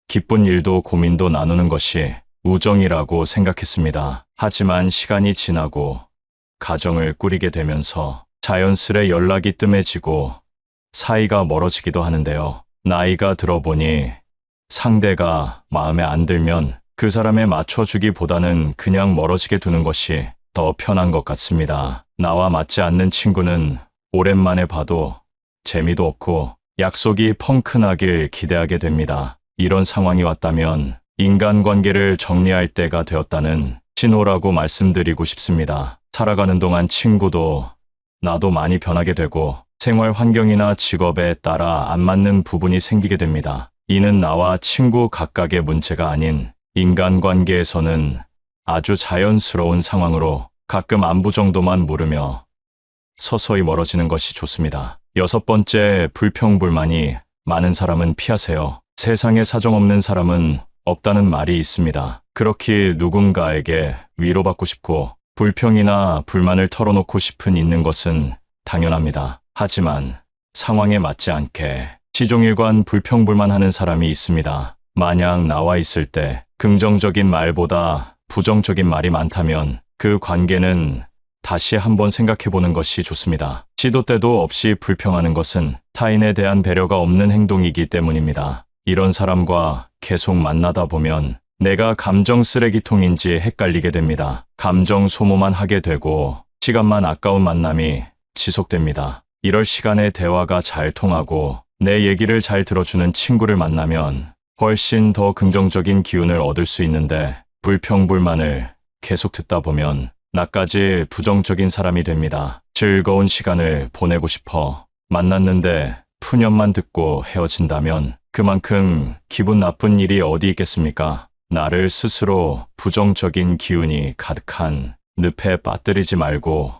기쁜 일도 고민도 나누는 것이 우정이라고 생각했습니다. 하지만 시간이 지나고 가정을 꾸리게 되면서 자연스레 연락이 뜸해지고 사이가 멀어지기도 하는데요. 나이가 들어보니 상대가 마음에 안 들면 그 사람에 맞춰주기보다는 그냥 멀어지게 두는 것이 더 편한 것 같습니다. 나와 맞지 않는 친구는 오랜만에 봐도 재미도 없고 약속이 펑크나길 기대하게 됩니다. 이런 상황이 왔다면 인간관계를 정리할 때가 되었다는 신호라고 말씀드리고 싶습니다. 살아가는 동안 친구도 나도 많이 변하게 되고 생활 환경이나 직업에 따라 안 맞는 부분이 생기게 됩니다. 이는 나와 친구 각각의 문제가 아닌 인간관계에서는 아주 자연스러운 상황으로 가끔 안부 정도만 물으며 서서히 멀어지는 것이 좋습니다. 여섯 번째, 불평불만이 많은 사람은 피하세요. 세상에 사정없는 사람은 없다는 말이 있습니다. 그렇게 누군가에게 위로받고 싶고 불평이나 불만을 털어놓고 싶은 있는 것은 당연합니다. 하지만 상황에 맞지 않게 시종일관 불평불만하는 사람이 있습니다. 만약 나와 있을 때 긍정적인 말보다 부정적인 말이 많다면 그 관계는 다시 한번 생각해보는 것이 좋습니다. 시도 때도 없이 불평하는 것은 타인에 대한 배려가 없는 행동이기 때문입니다. 이런 사람과 계속 만나다 보면 내가 감정 쓰레기통인지 헷갈리게 됩니다. 감정 소모만 하게 되고 시간만 아까운 만남이 지속됩니다. 이럴 시간에 대화가 잘 통하고 내 얘기를 잘 들어주는 친구를 만나면 훨씬 더 긍정적인 기운을 얻을 수 있는데 불평불만을 계속 듣다 보면 나까지 부정적인 사람이 됩니다. 즐거운 시간을 보내고 싶어 만났는데 푸념만 듣고 헤어진다면 그만큼 기분 나쁜 일이 어디 있겠습니까? 나를 스스로 부정적인 기운이 가득한 늪에 빠뜨리지 말고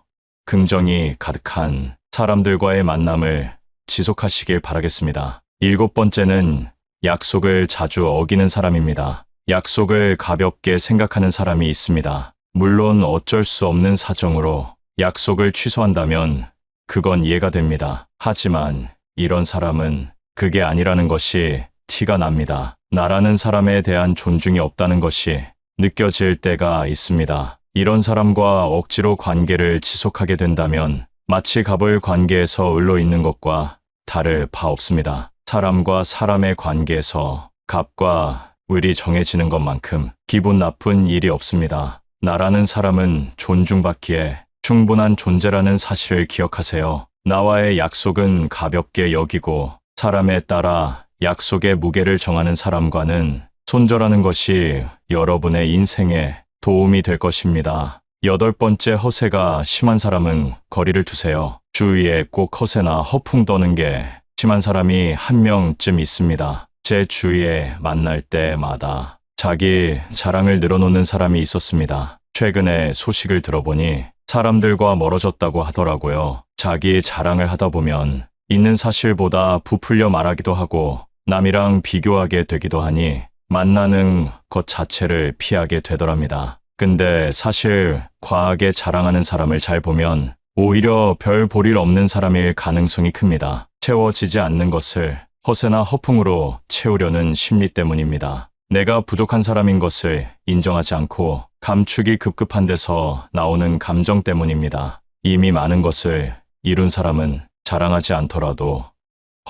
긍정이 가득한 사람들과의 만남을 지속하시길 바라겠습니다. 일곱 번째는 약속을 자주 어기는 사람입니다. 약속을 가볍게 생각하는 사람이 있습니다. 물론 어쩔 수 없는 사정으로 약속을 취소한다면 그건 이해가 됩니다. 하지만 이런 사람은 그게 아니라는 것이 티가 납니다. 나라는 사람에 대한 존중이 없다는 것이 느껴질 때가 있습니다. 이런 사람과 억지로 관계를 지속하게 된다면 마치 갑을 관계에서 을로 있는 것과 다를 바 없습니다. 사람과 사람의 관계에서 갑과 을이 정해지는 것만큼 기분 나쁜 일이 없습니다. 나라는 사람은 존중받기에 충분한 존재라는 사실을 기억하세요. 나와의 약속은 가볍게 여기고 사람에 따라 약속의 무게를 정하는 사람과는 손절하는 것이 여러분의 인생에 도움이 될 것입니다. 여덟 번째, 허세가 심한 사람은 거리를 두세요. 주위에 꼭 허세나 허풍 떠는 게 심한 사람이 한 명쯤 있습니다. 제 주위에 만날 때마다 자기 자랑을 늘어놓는 사람이 있었습니다. 최근에 소식을 들어보니 사람들과 멀어졌다고 하더라고요. 자기 자랑을 하다 보면 있는 사실보다 부풀려 말하기도 하고 남이랑 비교하게 되기도 하니 만나는 것 자체를 피하게 되더랍니다. 근데 사실 과하게 자랑하는 사람을 잘 보면 오히려 별 볼 일 없는 사람일 가능성이 큽니다. 채워지지 않는 것을 허세나 허풍으로 채우려는 심리 때문입니다. 내가 부족한 사람인 것을 인정하지 않고 감추기 급급한 데서 나오는 감정 때문입니다. 이미 많은 것을 이룬 사람은 자랑하지 않더라도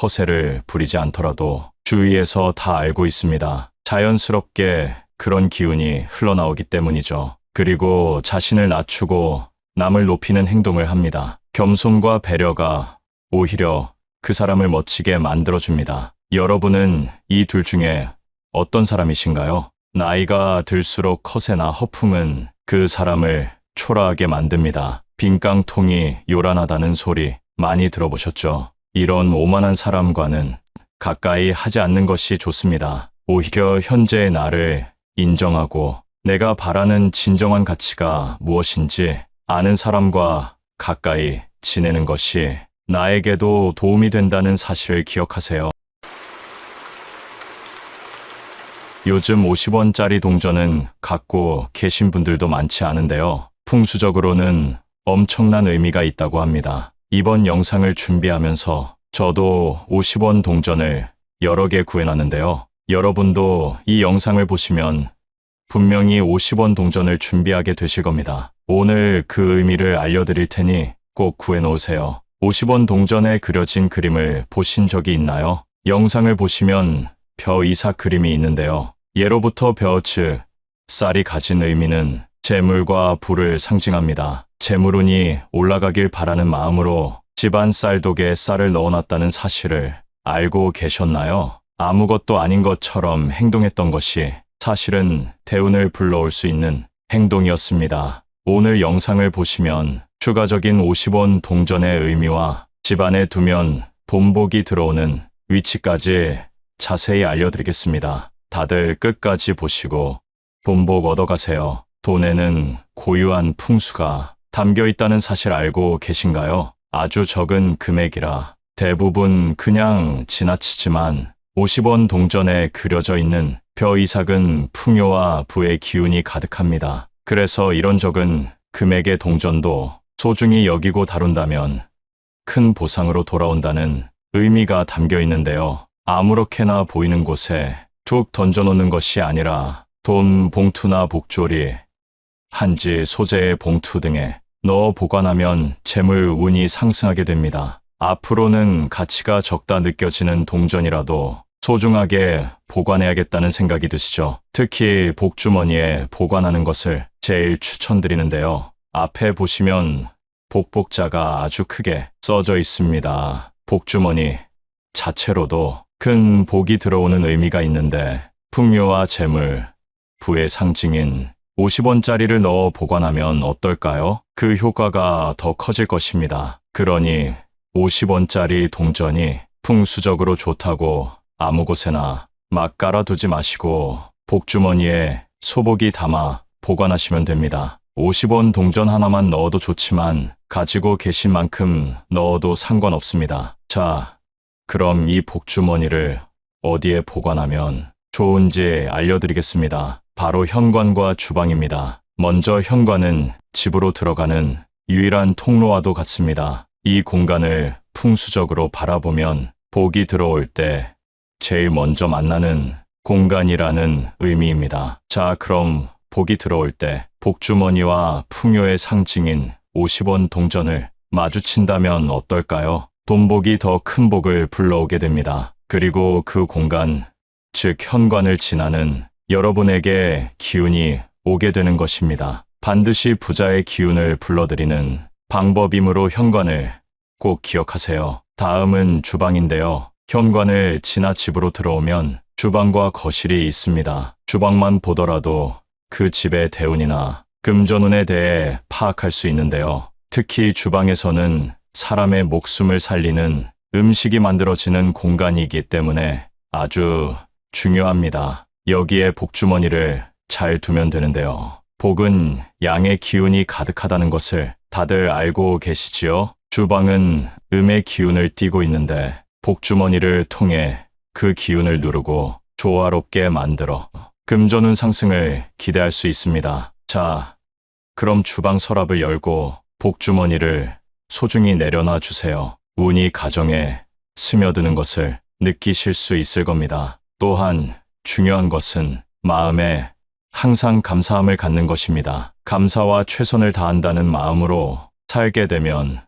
허세를 부리지 않더라도 주위에서 다 알고 있습니다. 자연스럽게 그런 기운이 흘러나오기 때문이죠. 그리고 자신을 낮추고 남을 높이는 행동을 합니다. 겸손과 배려가 오히려 그 사람을 멋지게 만들어줍니다. 여러분은 이 둘 중에 어떤 사람이신가요? 나이가 들수록 허세나 허풍은 그 사람을 초라하게 만듭니다. 빈깡통이 요란하다는 소리 많이 들어보셨죠? 이런 오만한 사람과는 가까이 하지 않는 것이 좋습니다. 오히려 현재의 나를 인정하고 내가 바라는 진정한 가치가 무엇인지 아는 사람과 가까이 지내는 것이 나에게도 도움이 된다는 사실을 기억하세요. 요즘 50원짜리 동전은 갖고 계신 분들도 많지 않은데요. 풍수적으로는 엄청난 의미가 있다고 합니다. 이번 영상을 준비하면서 저도 50원 동전을 여러 개 구해놨는데요. 여러분도 이 영상을 보시면 분명히 50원 동전을 준비하게 되실 겁니다. 오늘 그 의미를 알려드릴 테니 꼭 구해놓으세요. 50원 동전에 그려진 그림을 보신 적이 있나요? 영상을 보시면 벼 이삭 그림이 있는데요. 예로부터 벼 즉 쌀이 가진 의미는 재물과 부를 상징합니다. 재물운이 올라가길 바라는 마음으로 집안 쌀독에 쌀을 넣어놨다는 사실을 알고 계셨나요? 아무것도 아닌 것처럼 행동했던 것이 사실은 대운을 불러올 수 있는 행동이었습니다. 오늘 영상을 보시면 추가적인 50원 동전의 의미와 집안에 두면 돈복이 들어오는 위치까지 자세히 알려드리겠습니다. 다들 끝까지 보시고 돈복 얻어가세요. 돈에는 고유한 풍수가 담겨 있다는 사실 알고 계신가요? 아주 적은 금액이라 대부분 그냥 지나치지만 50원 동전에 그려져 있는 벼 이삭은 풍요와 부의 기운이 가득합니다. 그래서 이런 적은 금액의 동전도 소중히 여기고 다룬다면 큰 보상으로 돌아온다는 의미가 담겨 있는데요. 아무렇게나 보이는 곳에 툭 던져놓는 것이 아니라 돈 봉투나 복조리, 한지 소재의 봉투 등에 넣어 보관하면 재물 운이 상승하게 됩니다. 앞으로는 가치가 적다 느껴지는 동전이라도 소중하게 보관해야겠다는 생각이 드시죠? 특히 복주머니에 보관하는 것을 제일 추천드리는데요. 앞에 보시면 복복자가 아주 크게 써져 있습니다. 복주머니 자체로도 큰 복이 들어오는 의미가 있는데 풍요와 재물, 부의 상징인 50원짜리를 넣어 보관하면 어떨까요? 그 효과가 더 커질 것입니다. 그러니 50원짜리 동전이 풍수적으로 좋다고 아무 곳에나 막 깔아두지 마시고 복주머니에 소복이 담아 보관하시면 됩니다. 50원 동전 하나만 넣어도 좋지만 가지고 계신 만큼 넣어도 상관없습니다. 자, 그럼 이 복주머니를 어디에 보관하면 좋은지 알려드리겠습니다. 바로 현관과 주방입니다. 먼저 현관은 집으로 들어가는 유일한 통로와도 같습니다. 이 공간을 풍수적으로 바라보면 복이 들어올 때 제일 먼저 만나는 공간이라는 의미입니다. 자, 그럼 복이 들어올 때 복주머니와 풍요의 상징인 50원 동전을 마주친다면 어떨까요? 돈복이 더 큰 복을 불러오게 됩니다. 그리고 그 공간, 즉 현관을 지나는 여러분에게 기운이 오게 되는 것입니다. 반드시 부자의 기운을 불러들이는 방법이므로 현관을 꼭 기억하세요. 다음은 주방인데요. 현관을 지나 집으로 들어오면 주방과 거실이 있습니다. 주방만 보더라도 그 집의 대운이나 금전운에 대해 파악할 수 있는데요. 특히 주방에서는 사람의 목숨을 살리는 음식이 만들어지는 공간이기 때문에 아주 중요합니다. 여기에 복주머니를 잘 두면 되는데요. 복은 양의 기운이 가득하다는 것을 다들 알고 계시지요? 주방은 음의 기운을 띠고 있는데 복주머니를 통해 그 기운을 누르고 조화롭게 만들어 금전운 상승을 기대할 수 있습니다. 자, 그럼 주방 서랍을 열고 복주머니를 소중히 내려놔 주세요. 운이 가정에 스며드는 것을 느끼실 수 있을 겁니다. 또한 중요한 것은 마음에 항상 감사함을 갖는 것입니다. 감사와 최선을 다한다는 마음으로 살게 되면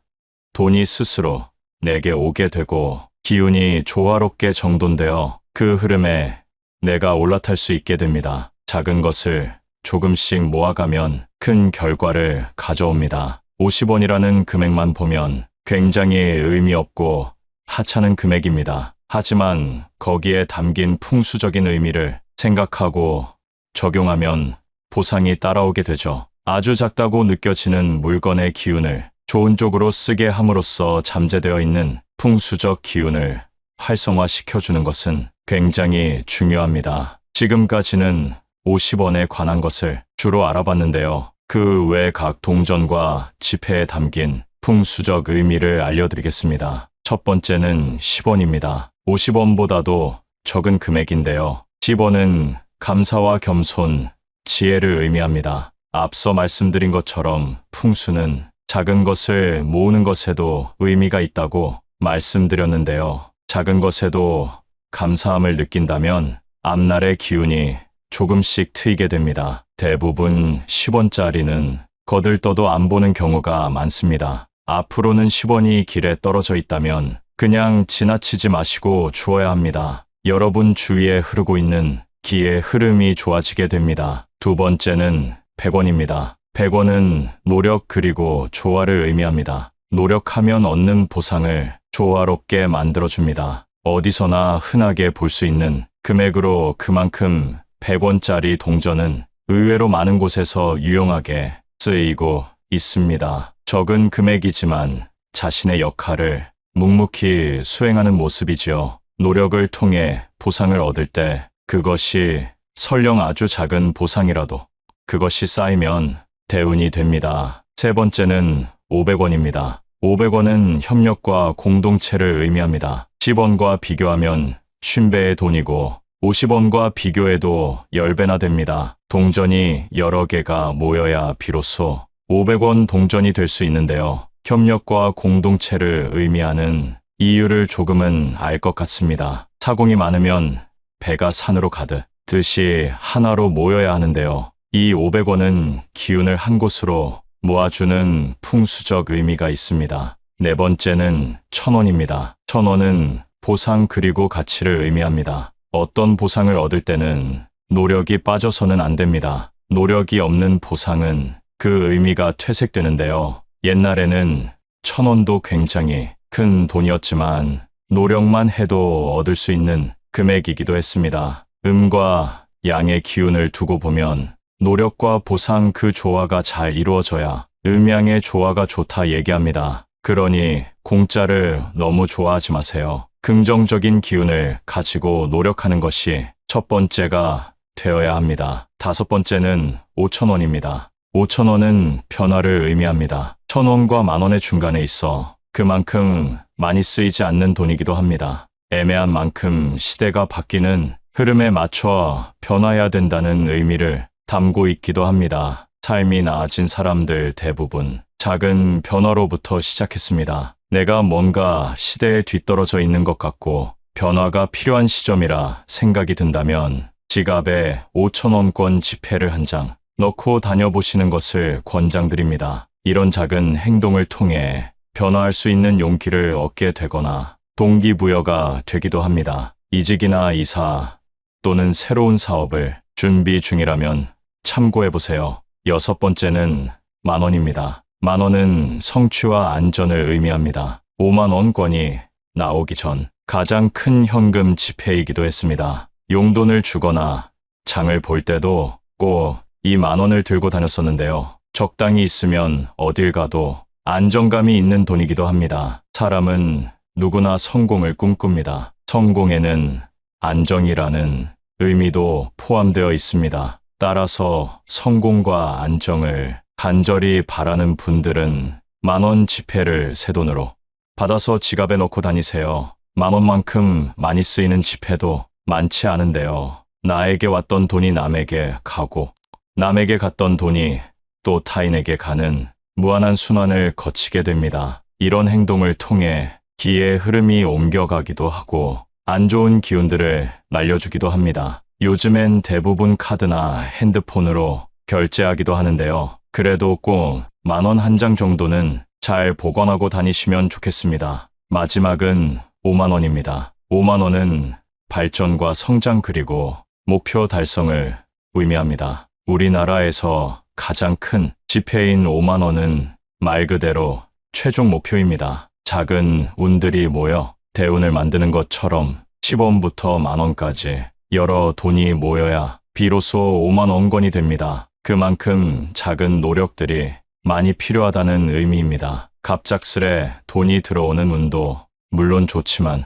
돈이 스스로 내게 오게 되고 기운이 조화롭게 정돈되어 그 흐름에 내가 올라탈 수 있게 됩니다. 작은 것을 조금씩 모아가면 큰 결과를 가져옵니다. 50원이라는 금액만 보면 굉장히 의미 없고 하찮은 금액입니다. 하지만 거기에 담긴 풍수적인 의미를 생각하고 적용하면 보상이 따라오게 되죠. 아주 작다고 느껴지는 물건의 기운을 좋은 쪽으로 쓰게 함으로써 잠재되어 있는 풍수적 기운을 활성화시켜주는 것은 굉장히 중요합니다. 지금까지는 50원에 관한 것을 주로 알아봤는데요. 그 외 각 동전과 지폐에 담긴 풍수적 의미를 알려드리겠습니다. 첫 번째는 10원입니다. 50원보다도 적은 금액인데요. 10원은 감사와 겸손, 지혜를 의미합니다. 앞서 말씀드린 것처럼 풍수는 작은 것을 모으는 것에도 의미가 있다고 말씀드렸는데요. 작은 것에도 감사함을 느낀다면 앞날의 기운이 조금씩 트이게 됩니다. 대부분 10원짜리는 거들떠도 안 보는 경우가 많습니다. 앞으로는 10원이 길에 떨어져 있다면 그냥 지나치지 마시고 주어야 합니다. 여러분 주위에 흐르고 있는 기의 흐름이 좋아지게 됩니다. 두 번째는 100원입니다. 100원은 노력 그리고 조화를 의미합니다. 노력하면 얻는 보상을 조화롭게 만들어줍니다. 어디서나 흔하게 볼 수 있는 금액으로 그만큼 100원짜리 동전은 의외로 많은 곳에서 유용하게 쓰이고 있습니다. 적은 금액이지만 자신의 역할을 묵묵히 수행하는 모습이지요. 노력을 통해 보상을 얻을 때 그것이 설령 아주 작은 보상이라도 그것이 쌓이면 대운이 됩니다. 세 번째는 500원입니다. 500원은 협력과 공동체를 의미합니다. 10원과 비교하면 50배의 돈이고 50원과 비교해도 10배나 됩니다. 동전이 여러 개가 모여야 비로소 500원 동전이 될 수 있는데요. 협력과 공동체를 의미하는 이유를 조금은 알 것 같습니다. 사공이 많으면 배가 산으로 가듯이 하나로 모여야 하는데요. 이 500원은 기운을 한 곳으로 모아주는 풍수적 의미가 있습니다. 네 번째는 1000원입니다. 1000원은 보상 그리고 가치를 의미합니다. 어떤 보상을 얻을 때는 노력이 빠져서는 안 됩니다. 노력이 없는 보상은 그 의미가 퇴색되는데요. 옛날에는 1000원도 굉장히 큰 돈이었지만 노력만 해도 얻을 수 있는 금액이기도 했습니다. 음과 양의 기운을 두고 보면 노력과 보상 그 조화가 잘 이루어져야 음양의 조화가 좋다 얘기합니다. 그러니 공짜를 너무 좋아하지 마세요. 긍정적인 기운을 가지고 노력하는 것이 첫 번째가 되어야 합니다. 다섯 번째는 5,000원입니다. 5,000원은 변화를 의미합니다. 1,000원과 만원의 중간에 있어 그만큼 많이 쓰이지 않는 돈이기도 합니다. 애매한 만큼 시대가 바뀌는 흐름에 맞춰 변화해야 된다는 의미를 담고 있기도 합니다. 삶이 나아진 사람들 대부분 작은 변화로부터 시작했습니다. 내가 뭔가 시대에 뒤떨어져 있는 것 같고 변화가 필요한 시점이라 생각이 든다면 지갑에 5,000원권 지폐를 한 장 넣고 다녀보시는 것을 권장드립니다. 이런 작은 행동을 통해 변화할 수 있는 용기를 얻게 되거나 동기부여가 되기도 합니다. 이직이나 이사 또는 새로운 사업을 준비 중이라면 참고해보세요. 여섯 번째는 만원입니다. 만원은 성취와 안전을 의미합니다. 5만원권이 나오기 전 가장 큰 현금 지폐이기도 했습니다. 용돈을 주거나 장을 볼 때도 꼭 이 만원을 들고 다녔었는데요. 적당히 있으면 어딜 가도 안정감이 있는 돈이기도 합니다. 사람은 누구나 성공을 꿈꿉니다. 성공에는 안정이라는 의미도 포함되어 있습니다. 따라서 성공과 안정을 간절히 바라는 분들은 10,000원 지폐를 새 돈으로 받아서 지갑에 넣고 다니세요. 10,000원만큼 많이 쓰이는 지폐도 많지 않은데요. 나에게 왔던 돈이 남에게 가고 남에게 갔던 돈이 또 타인에게 가는 무한한 순환을 거치게 됩니다. 이런 행동을 통해 기의 흐름이 옮겨가기도 하고 안 좋은 기운들을 날려주기도 합니다. 요즘엔 대부분 카드나 핸드폰으로 결제하기도 하는데요. 그래도 꼭 10,000원 한 장 정도는 잘 보관하고 다니시면 좋겠습니다. 마지막은 50,000원입니다. 50,000원은 발전과 성장 그리고 목표 달성을 의미합니다. 우리나라에서 가장 큰 지폐인 50,000원은 말 그대로 최종 목표입니다. 작은 운들이 모여 대운을 만드는 것처럼 10원부터 10,000원까지 여러 돈이 모여야 비로소 50,000원권이 됩니다. 그만큼 작은 노력들이 많이 필요하다는 의미입니다. 갑작스레 돈이 들어오는 운도 물론 좋지만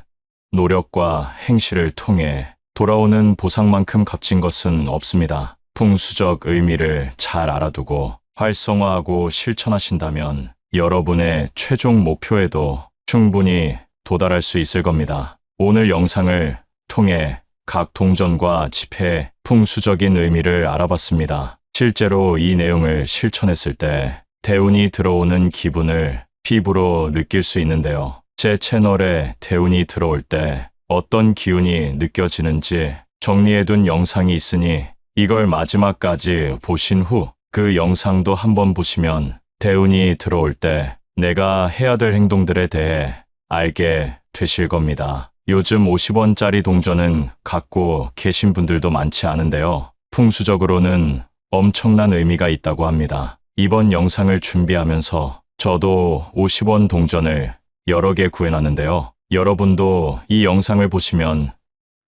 노력과 행실을 통해 돌아오는 보상만큼 값진 것은 없습니다. 풍수적 의미를 잘 알아두고 활성화하고 실천하신다면 여러분의 최종 목표에도 충분히 도달할 수 있을 겁니다. 오늘 영상을 통해 각 동전과 지폐의 풍수적인 의미를 알아봤습니다. 실제로 이 내용을 실천했을 때 대운이 들어오는 기분을 피부로 느낄 수 있는데요. 제 채널에 대운이 들어올 때 어떤 기운이 느껴지는지 정리해둔 영상이 있으니 이걸 마지막까지 보신 후 그 영상도 한번 보시면 대운이 들어올 때 내가 해야 될 행동들에 대해 알게 되실 겁니다. 요즘 50원짜리 동전은 갖고 계신 분들도 많지 않은데요. 풍수적으로는 엄청난 의미가 있다고 합니다. 이번 영상을 준비하면서 저도 50원 동전을 여러 개 구해놨는데요. 여러분도 이 영상을 보시면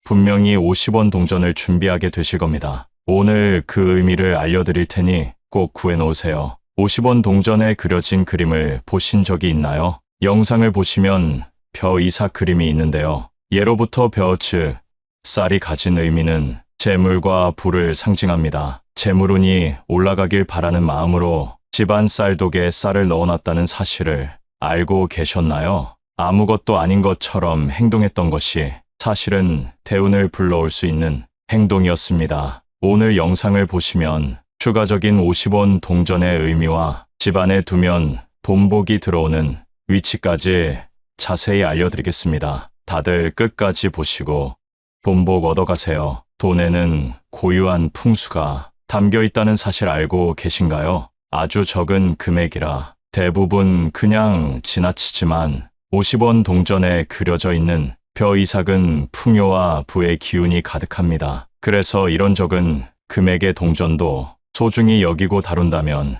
분명히 50원 동전을 준비하게 되실 겁니다. 오늘 그 의미를 알려드릴 테니 꼭 구해놓으세요. 50원 동전에 그려진 그림을 보신 적이 있나요? 영상을 보시면 벼 이삭 그림이 있는데요. 예로부터 벼 즉 쌀이 가진 의미는 재물과 부를 상징합니다. 재물운이 올라가길 바라는 마음으로 집안 쌀독에 쌀을 넣어놨다는 사실을 알고 계셨나요? 아무것도 아닌 것처럼 행동했던 것이 사실은 대운을 불러올 수 있는 행동이었습니다. 오늘 영상을 보시면 추가적인 50원 동전의 의미와 집안에 두면 돈복이 들어오는 위치까지 자세히 알려드리겠습니다. 다들 끝까지 보시고 돈복 얻어가세요. 돈에는 고유한 풍수가 담겨 있다는 사실 알고 계신가요? 아주 적은 금액이라 대부분 그냥 지나치지만 50원 동전에 그려져 있는 벼 이삭은 풍요와 부의 기운이 가득합니다. 그래서 이런 적은 금액의 동전도 소중히 여기고 다룬다면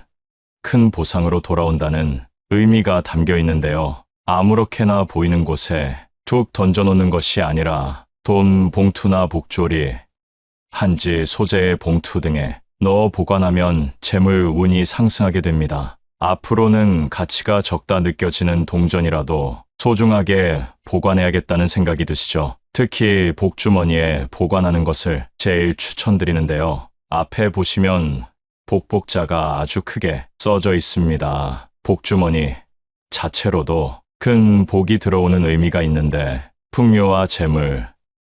큰 보상으로 돌아온다는 의미가 담겨 있는데요. 아무렇게나 보이는 곳에 툭 던져놓는 것이 아니라 돈 봉투나 복조리, 한지 소재의 봉투 등에 넣어 보관하면 재물 운이 상승하게 됩니다. 앞으로는 가치가 적다 느껴지는 동전이라도 소중하게 보관해야겠다는 생각이 드시죠? 특히 복주머니에 보관하는 것을 제일 추천드리는데요. 앞에 보시면 복복자가 아주 크게 써져 있습니다. 복주머니 자체로도 큰 복이 들어오는 의미가 있는데 풍요와 재물,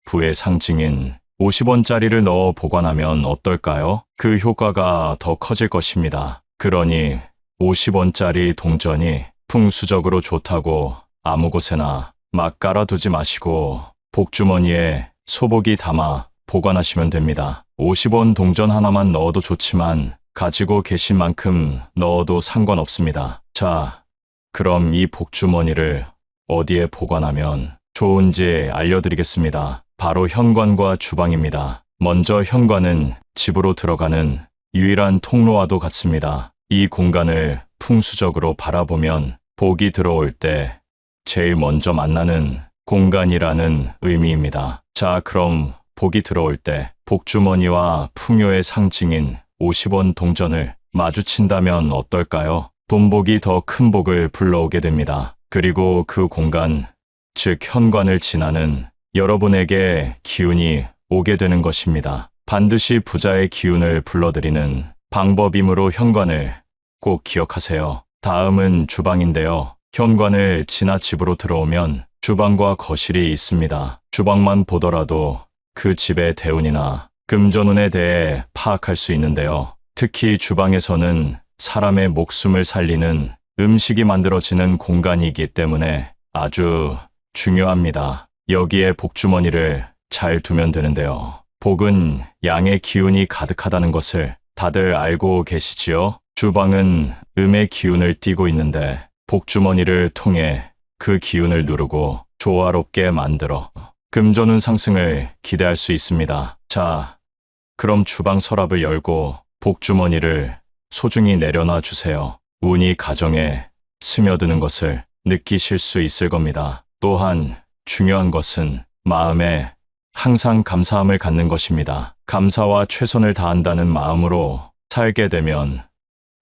부의 상징인 50원짜리를 넣어 보관하면 어떨까요? 그 효과가 더 커질 것입니다. 그러니 50원짜리 동전이 풍수적으로 좋다고 아무 곳에나 막 깔아두지 마시고 복주머니에 소복이 담아 보관하시면 됩니다. 50원 동전 하나만 넣어도 좋지만 가지고 계신 만큼 넣어도 상관없습니다. 자, 그럼 이 복주머니를 어디에 보관하면 좋은지 알려드리겠습니다. 바로 현관과 주방입니다. 먼저 현관은 집으로 들어가는 유일한 통로와도 같습니다. 이 공간을 풍수적으로 바라보면 복이 들어올 때 제일 먼저 만나는 공간이라는 의미입니다. 자, 그럼 복이 들어올 때 복주머니와 풍요의 상징인 50원 동전을 마주친다면 어떨까요? 돈복이 더 큰 복을 불러오게 됩니다. 그리고 그 공간, 즉 현관을 지나는 여러분에게 기운이 오게 되는 것입니다. 반드시 부자의 기운을 불러들이는 방법이므로 현관을 꼭 기억하세요. 다음은 주방인데요. 현관을 지나 집으로 들어오면 주방과 거실이 있습니다. 주방만 보더라도 그 집의 대운이나 금전운에 대해 파악할 수 있는데요. 특히 주방에서는 사람의 목숨을 살리는 음식이 만들어지는 공간이기 때문에 아주 중요합니다. 여기에 복주머니를 잘 두면 되는데요. 복은 양의 기운이 가득하다는 것을 다들 알고 계시지요? 주방은 음의 기운을 띠고 있는데 복주머니를 통해 그 기운을 누르고 조화롭게 만들어 금전운 상승을 기대할 수 있습니다. 자, 그럼 주방 서랍을 열고 복주머니를 소중히 내려놔 주세요. 운이 가정에 스며드는 것을 느끼실 수 있을 겁니다. 또한 중요한 것은 마음에 항상 감사함을 갖는 것입니다. 감사와 최선을 다한다는 마음으로 살게 되면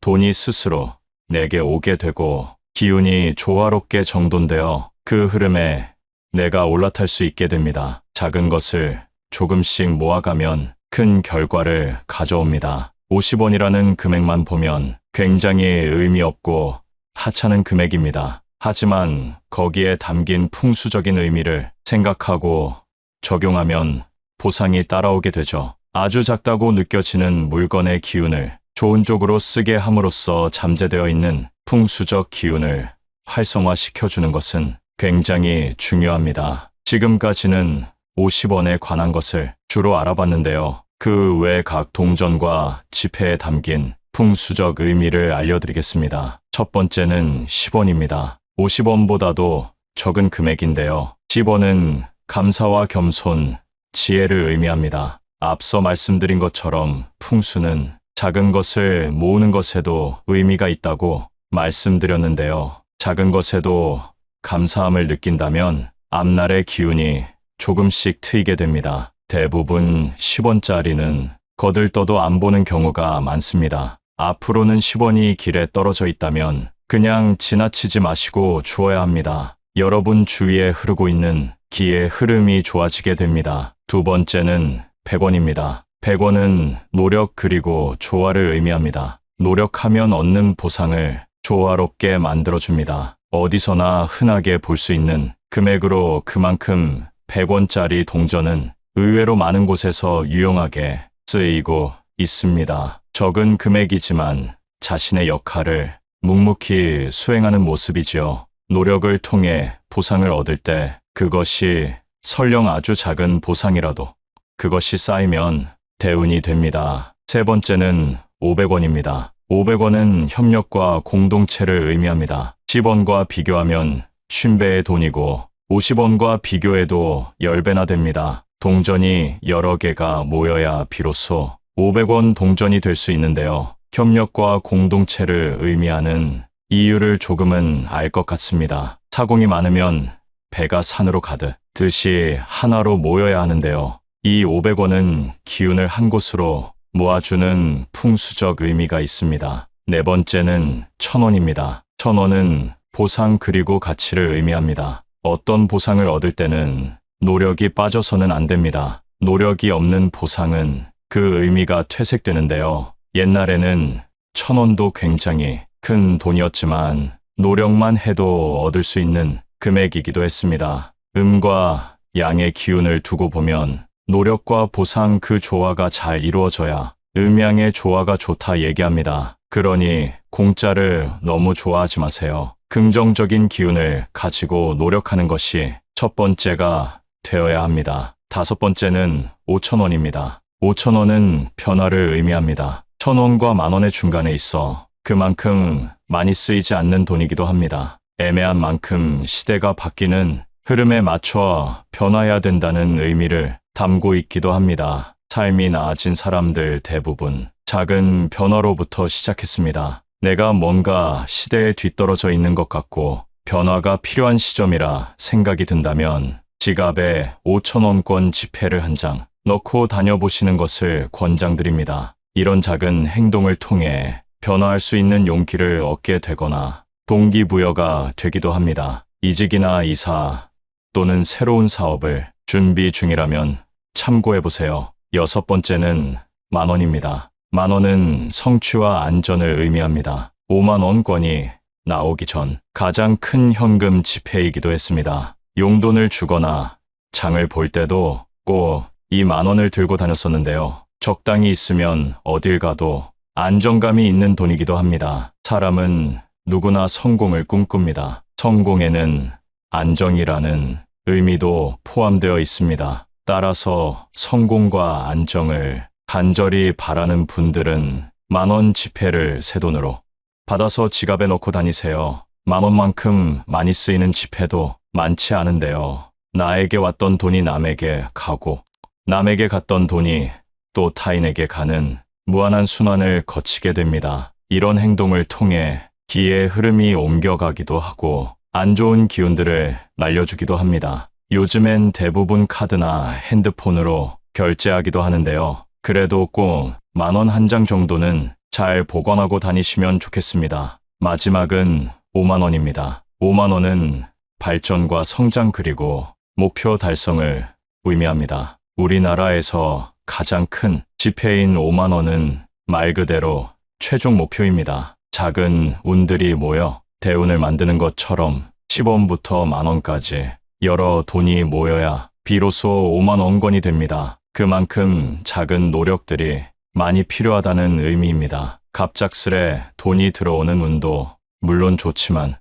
돈이 스스로 내게 오게 되고 기운이 조화롭게 정돈되어 그 흐름에 내가 올라탈 수 있게 됩니다. 작은 것을 조금씩 모아가면 큰 결과를 가져옵니다. 50원이라는 금액만 보면 굉장히 의미 없고 하찮은 금액입니다. 하지만 거기에 담긴 풍수적인 의미를 생각하고 적용하면 보상이 따라오게 되죠. 아주 작다고 느껴지는 물건의 기운을 좋은 쪽으로 쓰게 함으로써 잠재되어 있는 풍수적 기운을 활성화시켜주는 것은 굉장히 중요합니다. 지금까지는 50원에 관한 것을 주로 알아봤는데요. 그 외 각 동전과 지폐에 담긴 풍수적 의미를 알려드리겠습니다. 첫 번째는 10원입니다. 50원보다도 적은 금액인데요. 10원은 감사와 겸손, 지혜를 의미합니다. 앞서 말씀드린 것처럼 풍수는 작은 것을 모으는 것에도 의미가 있다고 말씀드렸는데요. 작은 것에도 감사함을 느낀다면 앞날의 기운이 조금씩 트이게 됩니다. 대부분 10원짜리는 거들떠도 안 보는 경우가 많습니다. 앞으로는 10원이 길에 떨어져 있다면 그냥 지나치지 마시고 주어야 합니다. 여러분 주위에 흐르고 있는 기의 흐름이 좋아지게 됩니다. 두 번째는 100원입니다. 100원은 노력 그리고 조화를 의미합니다. 노력하면 얻는 보상을 조화롭게 만들어줍니다. 어디서나 흔하게 볼 수 있는 금액으로 그만큼 100원짜리 동전은 의외로 많은 곳에서 유용하게 쓰이고 있습니다. 적은 금액이지만 자신의 역할을 묵묵히 수행하는 모습이지요. 노력을 통해 보상을 얻을 때 그것이 설령 아주 작은 보상이라도 그것이 쌓이면 대운이 됩니다. 세 번째는 500원입니다. 500원은 협력과 공동체를 의미합니다. 10원과 비교하면 50배의 돈이고 50원과 비교해도 10배나 됩니다. 동전이 여러 개가 모여야 비로소 500원 동전이 될 수 있는데요. 협력과 공동체를 의미하는 이유를 조금은 알 것 같습니다. 사공이 많으면 배가 산으로 가듯이 하나로 모여야 하는데요. 이 500원은 기운을 한 곳으로 모아주는 풍수적 의미가 있습니다. 네 번째는 1000원입니다. 1000원은 보상 그리고 가치를 의미합니다. 어떤 보상을 얻을 때는 노력이 빠져서는 안 됩니다. 노력이 없는 보상은 그 의미가 퇴색되는데요. 옛날에는 1000원도 굉장히 큰 돈이었지만 노력만 해도 얻을 수 있는 금액이기도 했습니다. 음과 양의 기운을 두고 보면 노력과 보상 그 조화가 잘 이루어져야 음양의 조화가 좋다 얘기합니다. 그러니 공짜를 너무 좋아하지 마세요. 긍정적인 기운을 가지고 노력하는 것이 첫 번째가 되어야 합니다. 다섯 번째는 5,000원입니다. 5,000원은 변화를 의미합니다. 1,000원과 만원의 중간에 있어 그만큼 많이 쓰이지 않는 돈이기도 합니다. 애매한 만큼 시대가 바뀌는 흐름에 맞춰 변화해야 된다는 의미를 담고 있기도 합니다. 삶이 나아진 사람들 대부분 작은 변화로부터 시작했습니다. 내가 뭔가 시대에 뒤떨어져 있는 것 같고 변화가 필요한 시점이라 생각이 든다면 지갑에 5,000원권 지폐를 한 장 넣고 다녀보시는 것을 권장드립니다. 이런 작은 행동을 통해 변화할 수 있는 용기를 얻게 되거나 동기부여가 되기도 합니다. 이직이나 이사 또는 새로운 사업을 준비 중이라면 참고해보세요. 6번째는 10,000원입니다. 10,000원은 성취와 안전을 의미합니다. 50,000원권이 나오기 전 가장 큰 현금 지폐이기도 했습니다. 용돈을 주거나 장을 볼 때도 꼭 이 10,000원을 들고 다녔었는데요. 적당히 있으면 어딜 가도 안정감이 있는 돈이기도 합니다. 사람은 누구나 성공을 꿈꿉니다. 성공에는 안정이라는 의미도 포함되어 있습니다. 따라서 성공과 안정을 간절히 바라는 분들은 10,000원 지폐를 새 돈으로 받아서 지갑에 넣고 다니세요. 10,000원만큼 많이 쓰이는 지폐도 많지 않은데요. 나에게 왔던 돈이 남에게 가고 남에게 갔던 돈이 또 타인에게 가는 무한한 순환을 거치게 됩니다. 이런 행동을 통해 기의 흐름이 옮겨가기도 하고 안 좋은 기운들을 날려주기도 합니다. 요즘엔 대부분 카드나 핸드폰으로 결제하기도 하는데요. 그래도 꼭 10,000원 한 장 정도는 잘 보관하고 다니시면 좋겠습니다. 마지막은 50,000원입니다. 50,000원은 발전과 성장 그리고 목표 달성을 의미합니다. 우리나라에서 가장 큰 지폐인 50,000원은 말 그대로 최종 목표입니다. 작은 운들이 모여 대운을 만드는 것처럼 10원부터 10,000원까지 여러 돈이 모여야 비로소 50,000원권이 됩니다. 그만큼 작은 노력들이 많이 필요하다는 의미입니다. 갑작스레 돈이 들어오는 운도 물론 좋지만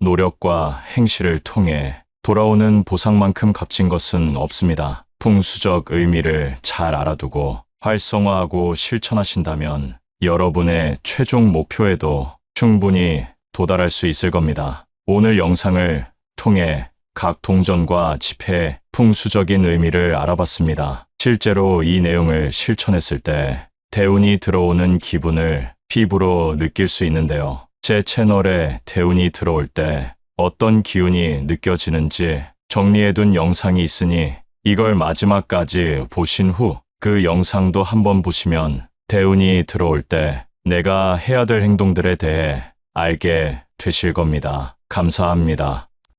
노력과 행실을 통해 돌아오는 보상만큼 값진 것은 없습니다. 풍수적 의미를 잘 알아두고 활성화하고 실천하신다면 여러분의 최종 목표에도 충분히 도달할 수 있을 겁니다. 오늘 영상을 통해 각 동전과 지폐의 풍수적인 의미를 알아봤습니다. 실제로 이 내용을 실천했을 때 대운이 들어오는 기분을 피부로 느낄 수 있는데요. 제 채널에 대운이 들어올 때 어떤 기운이 느껴지는지 정리해둔 영상이 있으니 이걸 마지막까지 보신 후 그 영상도 한번 보시면 대운이 들어올 때 내가 해야 될 행동들에 대해 알게 되실 겁니다. 감사합니다.